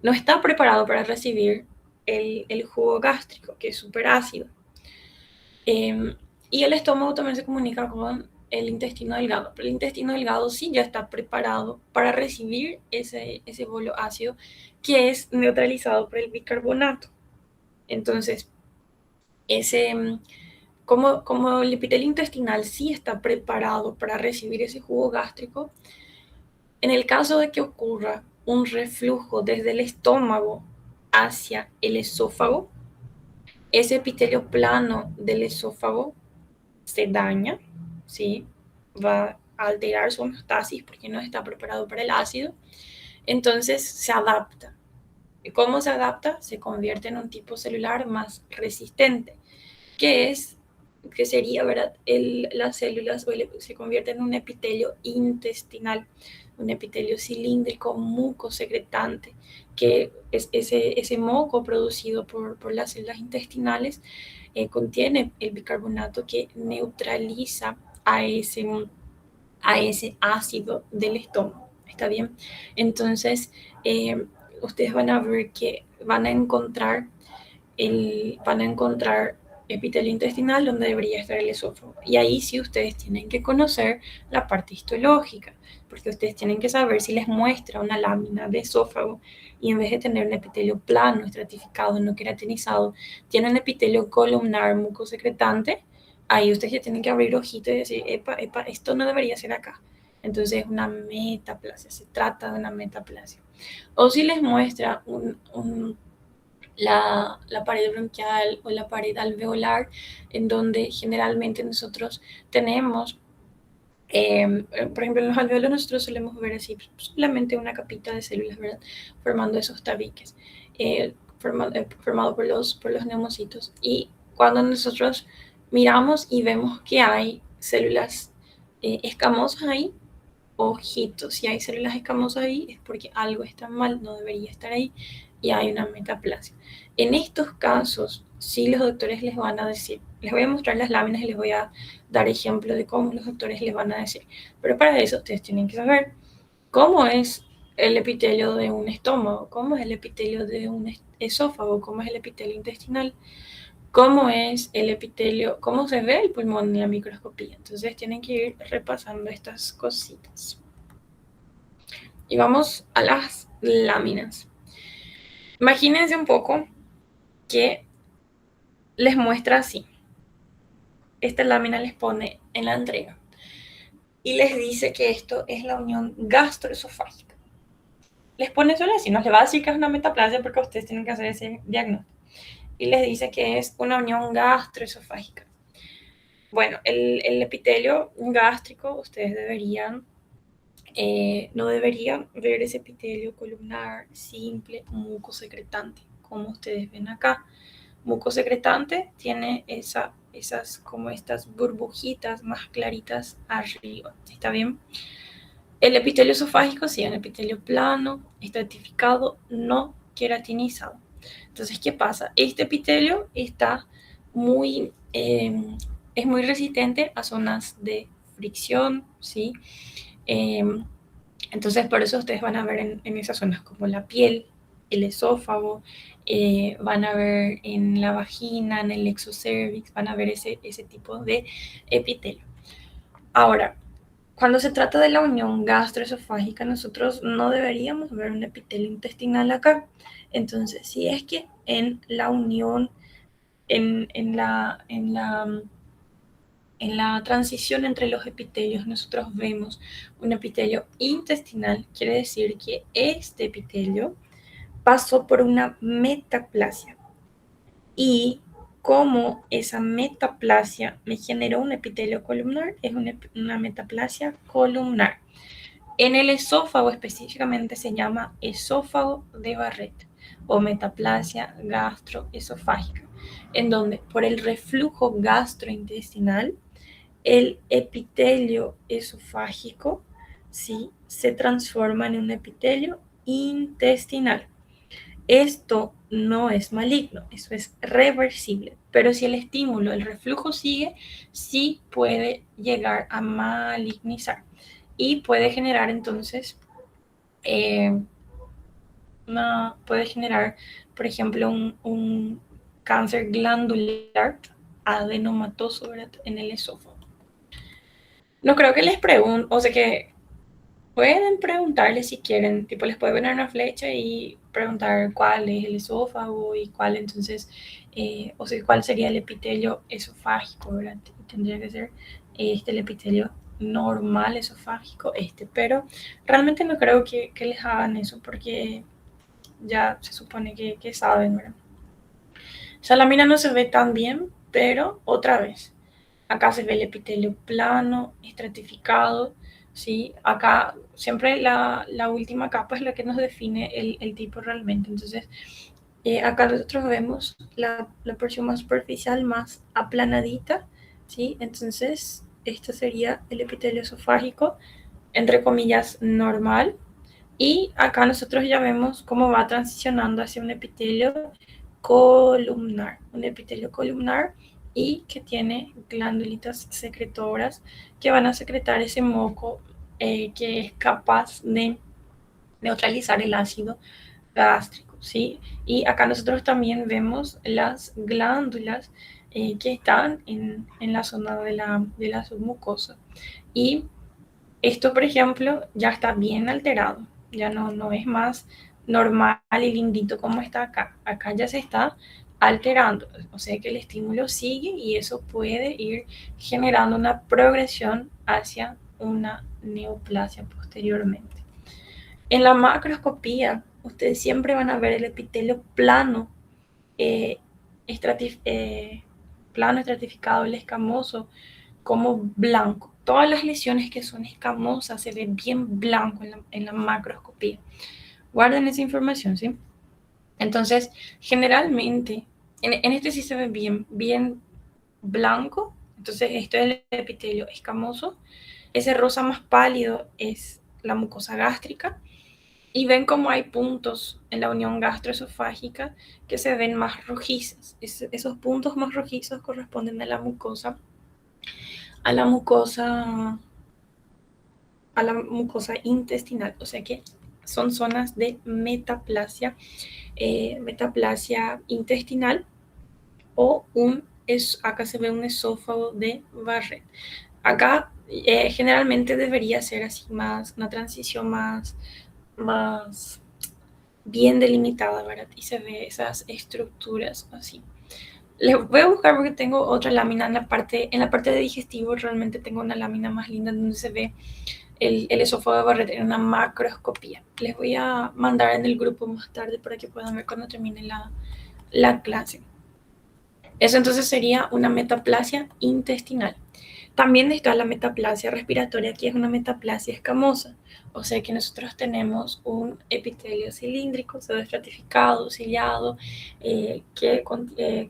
A: no está preparado para recibir el jugo gástrico, que es súper ácido. Y el estómago también se comunica con el intestino delgado, pero el intestino delgado sí ya está preparado para recibir ese bolo ácido que es neutralizado por el bicarbonato. Entonces, como el epitelio intestinal sí está preparado para recibir ese jugo gástrico, en el caso de que ocurra un reflujo desde el estómago hacia el esófago, ese epitelio plano del esófago se daña, ¿sí? Va a alterar su homeostasis porque no está preparado para el ácido, entonces se adapta. ¿Y cómo se adapta? Se convierte en un tipo celular más resistente, que sería, ¿verdad? Las células se convierten en un epitelio intestinal, un epitelio cilíndrico mucosecretante, que es ese moco producido por las células intestinales contiene el bicarbonato que neutraliza a ese ácido del estómago. ¿Está bien? Entonces, ustedes van a ver que van a encontrar epitelio intestinal, donde debería estar el esófago. Y ahí sí ustedes tienen que conocer la parte histológica, porque ustedes tienen que saber si les muestra una lámina de esófago y en vez de tener un epitelio plano, estratificado, no queratinizado, tiene un epitelio columnar mucosecretante, ahí ustedes ya tienen que abrir ojito y decir, epa, epa, esto no debería ser acá. Entonces es una metaplasia, se trata de una metaplasia. O si les muestra la pared bronquial o la pared alveolar, en donde generalmente nosotros tenemos, por ejemplo, en los alveolos nosotros solemos ver así solamente una capita de células, ¿verdad? Formando esos tabiques, formado por los neumocitos. Y cuando nosotros miramos y vemos que hay células escamosas ahí, ojito, si hay células escamosas ahí es porque algo está mal, no debería estar ahí y hay una metaplasia. En estos casos, sí los doctores les van a decir, les voy a mostrar las láminas y les voy a dar ejemplo de cómo los doctores les van a decir, pero para eso ustedes tienen que saber cómo es el epitelio de un estómago, cómo es el epitelio de un esófago, cómo es el epitelio intestinal, cómo es el epitelio, cómo se ve el pulmón en la microscopía. Entonces tienen que ir repasando estas cositas. Y vamos a las láminas. Imagínense un poco que les muestra así. Esta lámina les pone en la entrega y les dice que esto es la unión gastroesofágica. Les pone solo así, no les va a decir que es una metaplasia porque ustedes tienen que hacer ese diagnóstico. Y les dice que es una unión gastroesofágica. Bueno, el epitelio gástrico, ustedes no deberían ver ese epitelio columnar simple, mucosecretante, como ustedes ven acá. Mucosecretante tiene esas como estas burbujitas más claritas arriba. ¿Está bien? El epitelio esofágico sí, un epitelio plano, estratificado, no queratinizado. Entonces, ¿qué pasa? Este epitelio está muy, es muy resistente a zonas de fricción, ¿sí? Eh, entonces, por eso ustedes van a ver en esas zonas como la piel, el esófago, van a ver en la vagina, en el exocervix, van a ver ese tipo de epitelio. Ahora, cuando se trata de la unión gastroesofágica, nosotros no deberíamos ver un epitelio intestinal acá. Entonces, si es que en la unión, en la transición entre los epitelios nosotros vemos un epitelio intestinal, quiere decir que este epitelio pasó por una metaplasia y como esa metaplasia me generó un epitelio columnar, es una metaplasia columnar. En el esófago específicamente se llama esófago de Barrett o metaplasia gastroesofágica, en donde por el reflujo gastrointestinal el epitelio esofágico, ¿sí?, se transforma en un epitelio intestinal. Esto no es maligno, eso es reversible, pero si el estímulo, el reflujo sigue, sí puede llegar a malignizar y puede generar entonces, eh, puede generar, por ejemplo, un cáncer glandular adenomatoso, ¿verdad?, en el esófago. No creo que les pregunten, o sea que pueden preguntarle si quieren, tipo les puede poner una flecha y preguntar cuál es el esófago y cuál entonces, o sea, cuál sería el epitelio esofágico, ¿verdad? Tendría que ser el epitelio normal esofágico, pero realmente no creo que les hagan eso porque ya se supone que saben, ¿verdad? Esa lámina no se ve tan bien, pero otra vez, acá se ve el epitelio plano, estratificado, ¿sí? Acá siempre la última capa es la que nos define el tipo realmente. Entonces, acá nosotros vemos la porción más superficial, más aplanadita, ¿sí? Entonces, esto sería el epitelio esofágico, entre comillas, normal. Y acá nosotros ya vemos cómo va transicionando hacia un epitelio columnar y que tiene glándulitas secretoras que van a secretar ese moco que es capaz de neutralizar el ácido gástrico, ¿sí? Y acá nosotros también vemos las glándulas que están en la zona de la submucosa. Y esto, por ejemplo, ya está bien alterado, ya no es más normal y lindito como está acá. Acá ya se está alterando, o sea que el estímulo sigue y eso puede ir generando una progresión hacia una neoplasia posteriormente. En la macroscopía, ustedes siempre van a ver el epitelio plano, eh, estratif plano estratificado, el escamoso, como blanco. Todas las lesiones que son escamosas se ven bien blanco en la macroscopía. Guarden esa información, ¿sí? Entonces, generalmente, en este sí se ve bien blanco. Entonces, esto es el epitelio escamoso. Ese rosa más pálido es la mucosa gástrica. Y ven cómo hay puntos en la unión gastroesofágica que se ven más rojizos. Esos puntos más rojizos corresponden a la mucosa, a la mucosa intestinal, o sea que son zonas de metaplasia intestinal o acá se ve un esófago de Barrett. Acá generalmente debería ser así más, una transición más bien delimitada, ¿verdad? Y se ve esas estructuras así. Les voy a buscar porque tengo otra lámina en la parte de digestivo, realmente tengo una lámina más linda donde se ve el esófago de Barrett en una macroscopía. Les voy a mandar en el grupo más tarde para que puedan ver cuando termine la clase. Eso entonces sería una metaplasia intestinal. También está la metaplasia respiratoria, que es una metaplasia escamosa. O sea que nosotros tenemos un epitelio cilíndrico, pseudoestratificado, ciliado, que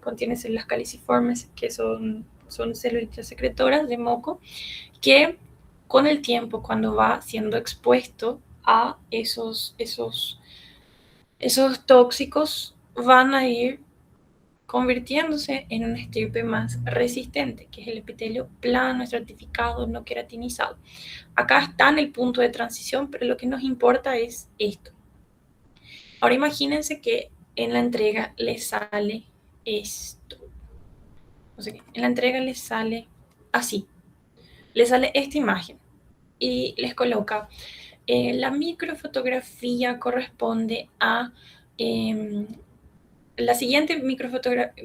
A: contiene células caliciformes, que son células secretoras de moco, que con el tiempo, cuando va siendo expuesto a esos tóxicos, van a ir convirtiéndose en un estirpe más resistente, que es el epitelio plano, estratificado, no queratinizado. Acá está en el punto de transición, pero lo que nos importa es esto. Ahora imagínense que en la entrega le sale esto. O sea, en la entrega le sale así. Le sale esta imagen y les coloca la microfotografía corresponde a la siguiente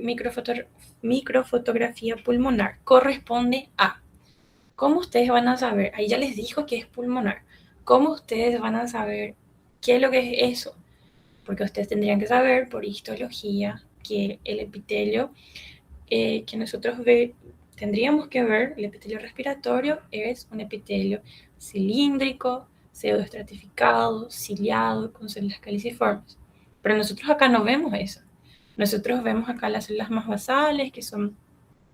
A: microfotografía pulmonar corresponde a. ¿Cómo ustedes van a saber? Ahí ya les dijo que es pulmonar. ¿Cómo ustedes van a saber qué es lo que es eso? Porque ustedes tendrían que saber por histología que el epitelio que nosotros tendríamos que ver, el epitelio respiratorio es un epitelio cilíndrico, pseudoestratificado, ciliado, con células caliciformes. Pero nosotros acá no vemos eso. Nosotros vemos acá las células más basales, que son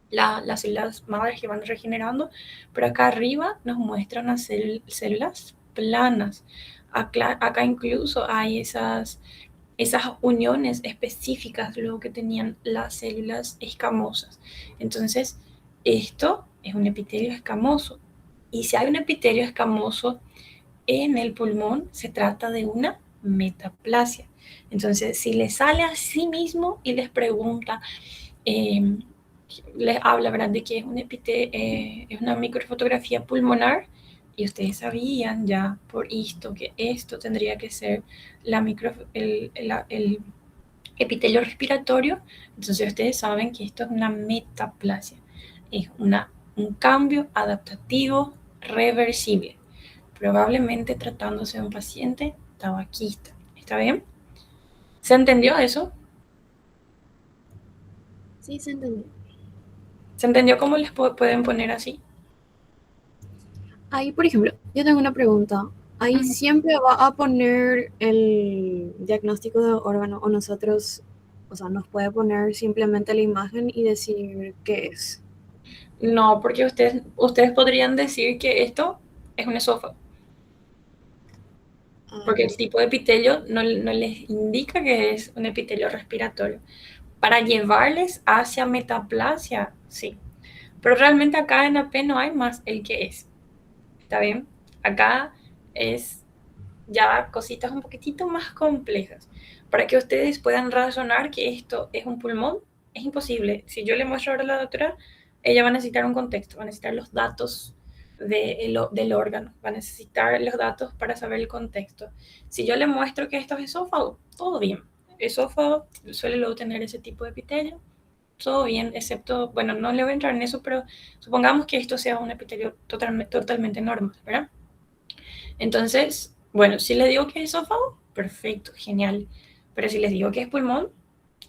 A: las células madres que van regenerando, pero acá arriba nos muestran las células planas. Acá incluso hay esas uniones específicas luego que tenían las células escamosas. Entonces, esto es un epitelio escamoso. Y si hay un epitelio escamoso en el pulmón, se trata de una metaplasia. Entonces, si les sale a sí mismo y les pregunta, les habla, ¿verdad?, de que es una microfotografía pulmonar, y ustedes sabían ya por esto que esto tendría que ser el epitelio respiratorio, entonces ustedes saben que esto es una metaplasia, es un cambio adaptativo reversible, probablemente tratándose de un paciente tabaquista. ¿Está bien? ¿Se entendió eso?
C: Sí, se entendió.
A: ¿Se entendió cómo les pueden poner así?
C: Ahí, por ejemplo, yo tengo una pregunta. Ahí siempre va a poner el diagnóstico de órgano o nosotros, o sea, nos puede poner simplemente la imagen y decir qué es.
A: No, porque ustedes podrían decir que esto es un esófago,
C: Ah,
A: porque el tipo de epitelio no les indica que es un epitelio respiratorio. Para llevarles hacia metaplasia, sí. Pero realmente acá en AP no hay más el que es. ¿Está bien? Acá es ya cositas un poquitito más complejas. Para que ustedes puedan razonar que esto es un pulmón, es imposible. Si yo le muestro ahora a la doctora, ella va a necesitar un contexto, va a necesitar los datos del órgano, va a necesitar los datos para saber el contexto. Si yo le muestro que esto es esófago, todo bien. Esófago suele luego tener ese tipo de epitelio, todo bien, excepto, bueno, no le voy a entrar en eso, pero supongamos que esto sea un epitelio totalmente normal, ¿verdad? Entonces, bueno, si les digo que es esófago, perfecto, genial. Pero si les digo que es pulmón,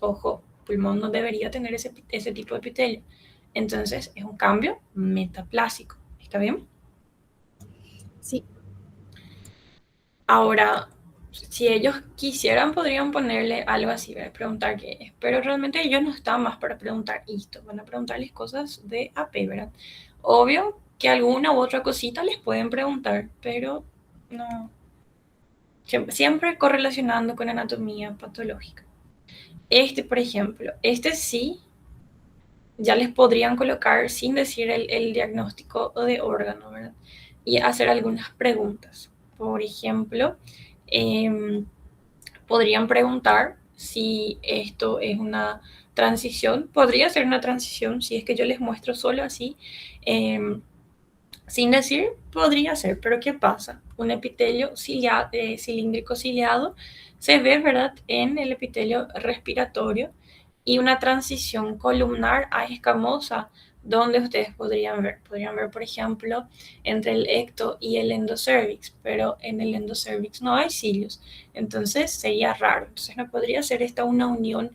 A: ojo, pulmón no debería tener ese tipo de epitelio. Entonces, es un cambio metaplásico. ¿Está bien?
C: Sí,
A: Ahora, si ellos quisieran, podrían ponerle algo así, ¿verdad? Preguntar qué es. Pero realmente ellos no están más para preguntar esto. Van a preguntarles cosas de AP, ¿verdad? Obvio que alguna u otra cosita les pueden preguntar, pero no. Siempre correlacionando con anatomía patológica. Este, por ejemplo, este sí, ya les podrían colocar sin decir el diagnóstico de órgano, ¿verdad? Y hacer algunas preguntas. Por ejemplo, eh, podrían preguntar si esto es una transición. Podría ser una transición si es que yo les muestro solo así. Sin decir, podría ser, pero ¿qué pasa? Un epitelio cilíndrico ciliado se ve, ¿verdad?, en el epitelio respiratorio y una transición columnar a escamosa, donde ustedes podrían ver, por ejemplo, entre el ecto y el endocervix, pero en el endocervix no hay cilios, entonces sería raro. Entonces no podría ser esta una unión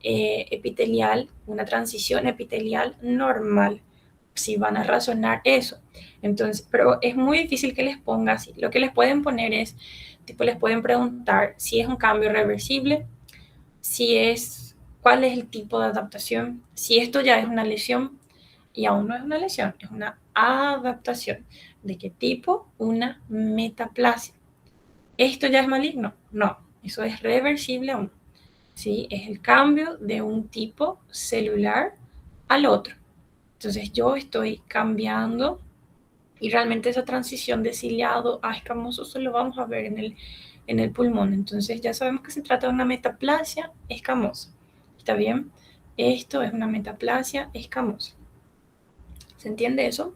A: epitelial, una transición epitelial normal, si van a razonar eso. Entonces, pero es muy difícil que les ponga así. Lo que les pueden poner es, tipo, les pueden preguntar si es un cambio reversible, si es, cuál es el tipo de adaptación, si esto ya es una lesión y aún no es una lesión, es una adaptación. ¿De qué tipo? Una metaplasia. ¿Esto ya es maligno? No, eso es reversible aún. ¿Sí? Es el cambio de un tipo celular al otro. Entonces yo estoy cambiando y realmente esa transición de ciliado a escamoso solo vamos a ver en el pulmón. Entonces ya sabemos que se trata de una metaplasia escamosa. ¿Está bien? Esto es una metaplasia escamosa. ¿Se entiende eso?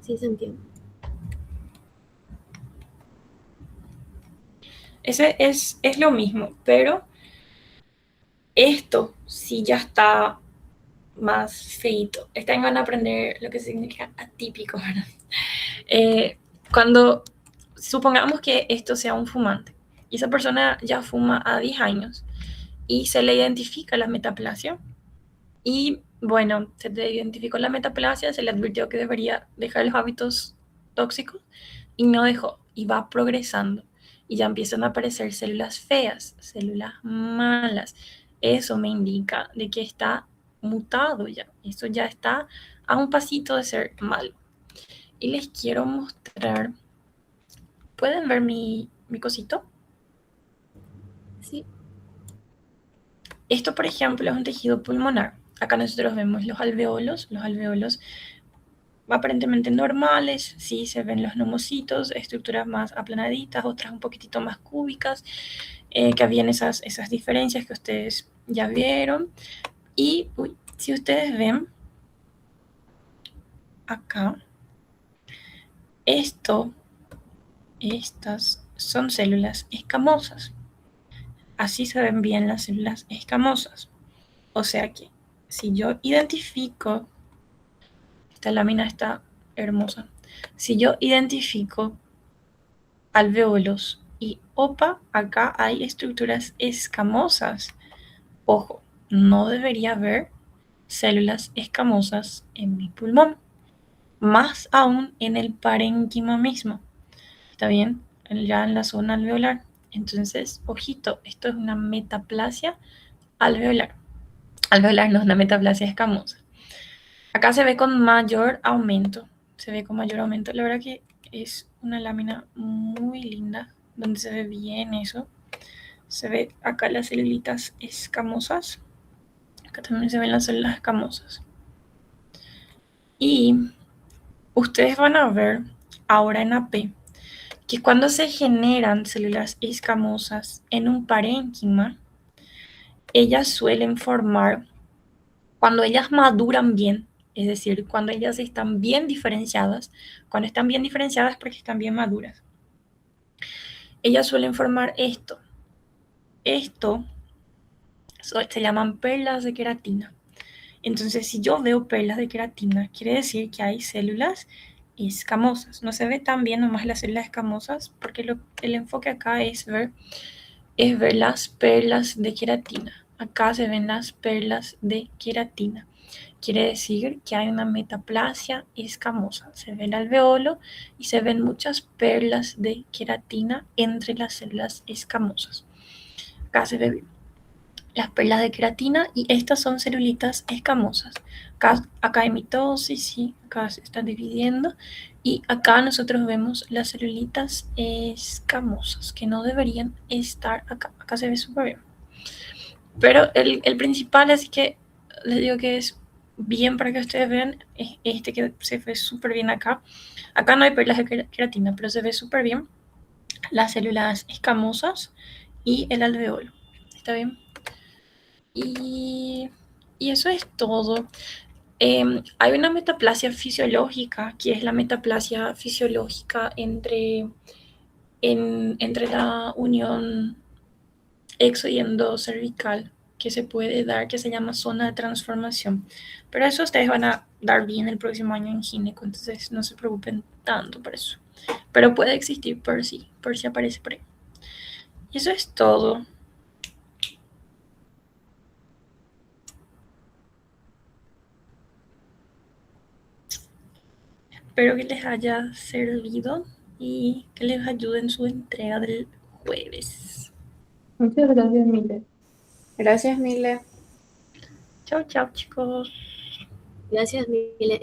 C: sí se entiende.
A: Ese es lo mismo, pero esto sí ya está más feito. Este año van a aprender lo que significa atípico, ¿verdad? Eh, cuando supongamos que esto sea un fumante y esa persona ya fuma a 10 años y se le identifica la metaplasia y bueno, se le identificó la metaplasia, se le advirtió que debería dejar los hábitos tóxicos y no dejó y va progresando y ya empiezan a aparecer células feas, células malas. Eso me indica de que está mutado ya, eso ya está a un pasito de ser malo. Y les quiero mostrar. ¿Pueden ver mi cosito?
C: Sí,
A: Esto, por ejemplo, es un tejido pulmonar. Acá nosotros vemos los alveolos aparentemente normales, sí, se ven los neumocitos, estructuras más aplanaditas, otras un poquitito más cúbicas, que habían esas diferencias que ustedes ya vieron. Y si ustedes ven acá, estas son células escamosas. Así se ven bien las células escamosas. O sea que si yo identifico, esta lámina está hermosa, si yo identifico alveolos y opa, acá hay estructuras escamosas. Ojo, no debería haber células escamosas en mi pulmón, más aún en el parénquima mismo. ¿Está bien? Ya en la zona alveolar. Entonces, ojito, esto es una metaplasia alveolar. Alveolar no es una metaplasia escamosa. Acá se ve con mayor aumento. Se ve con mayor aumento. La verdad que es una lámina muy linda, donde se ve bien eso. Se ve acá las celulitas escamosas. Acá también se ven las células escamosas. Y ustedes van a ver ahora en AP que cuando se generan células escamosas en un parénquima, ellas suelen formar, cuando ellas maduran bien, es decir, cuando ellas están bien diferenciadas, cuando están bien diferenciadas porque están bien maduras, ellas suelen formar esto. Esto se llaman perlas de queratina. Entonces, si yo veo perlas de queratina, quiere decir que hay células escamosas. No se ve tan bien nomás las células escamosas, porque el enfoque acá es ver las perlas de queratina. Acá se ven las perlas de queratina. Quiere decir que hay una metaplasia escamosa. Se ve el alveolo y se ven muchas perlas de queratina entre las células escamosas. Acá se ve las perlas de queratina y estas son celulitas escamosas. Acá hay mitosis, sí, acá se están dividiendo y acá nosotros vemos las celulitas escamosas que no deberían estar acá. Acá se ve súper bien. Pero el principal, así que les digo que es bien para que ustedes vean, es este que se ve súper bien acá. Acá no hay perlas de queratina, pero se ve súper bien las células escamosas y el alveolo. ¿Está bien? Y eso es todo. Hay una metaplasia fisiológica, que es la metaplasia fisiológica entre la unión exo y endocervical, que se puede dar, que se llama zona de transformación. Pero eso ustedes van a dar bien el próximo año en gineco, entonces no se preocupen tanto por eso. Pero puede existir por si aparece por ahí. Y eso es todo. Espero que les haya servido y que les ayude en su entrega del jueves.
B: Muchas gracias, Mile.
C: Gracias, Mile.
A: Chao, chao, chicos.
C: Gracias, Mile.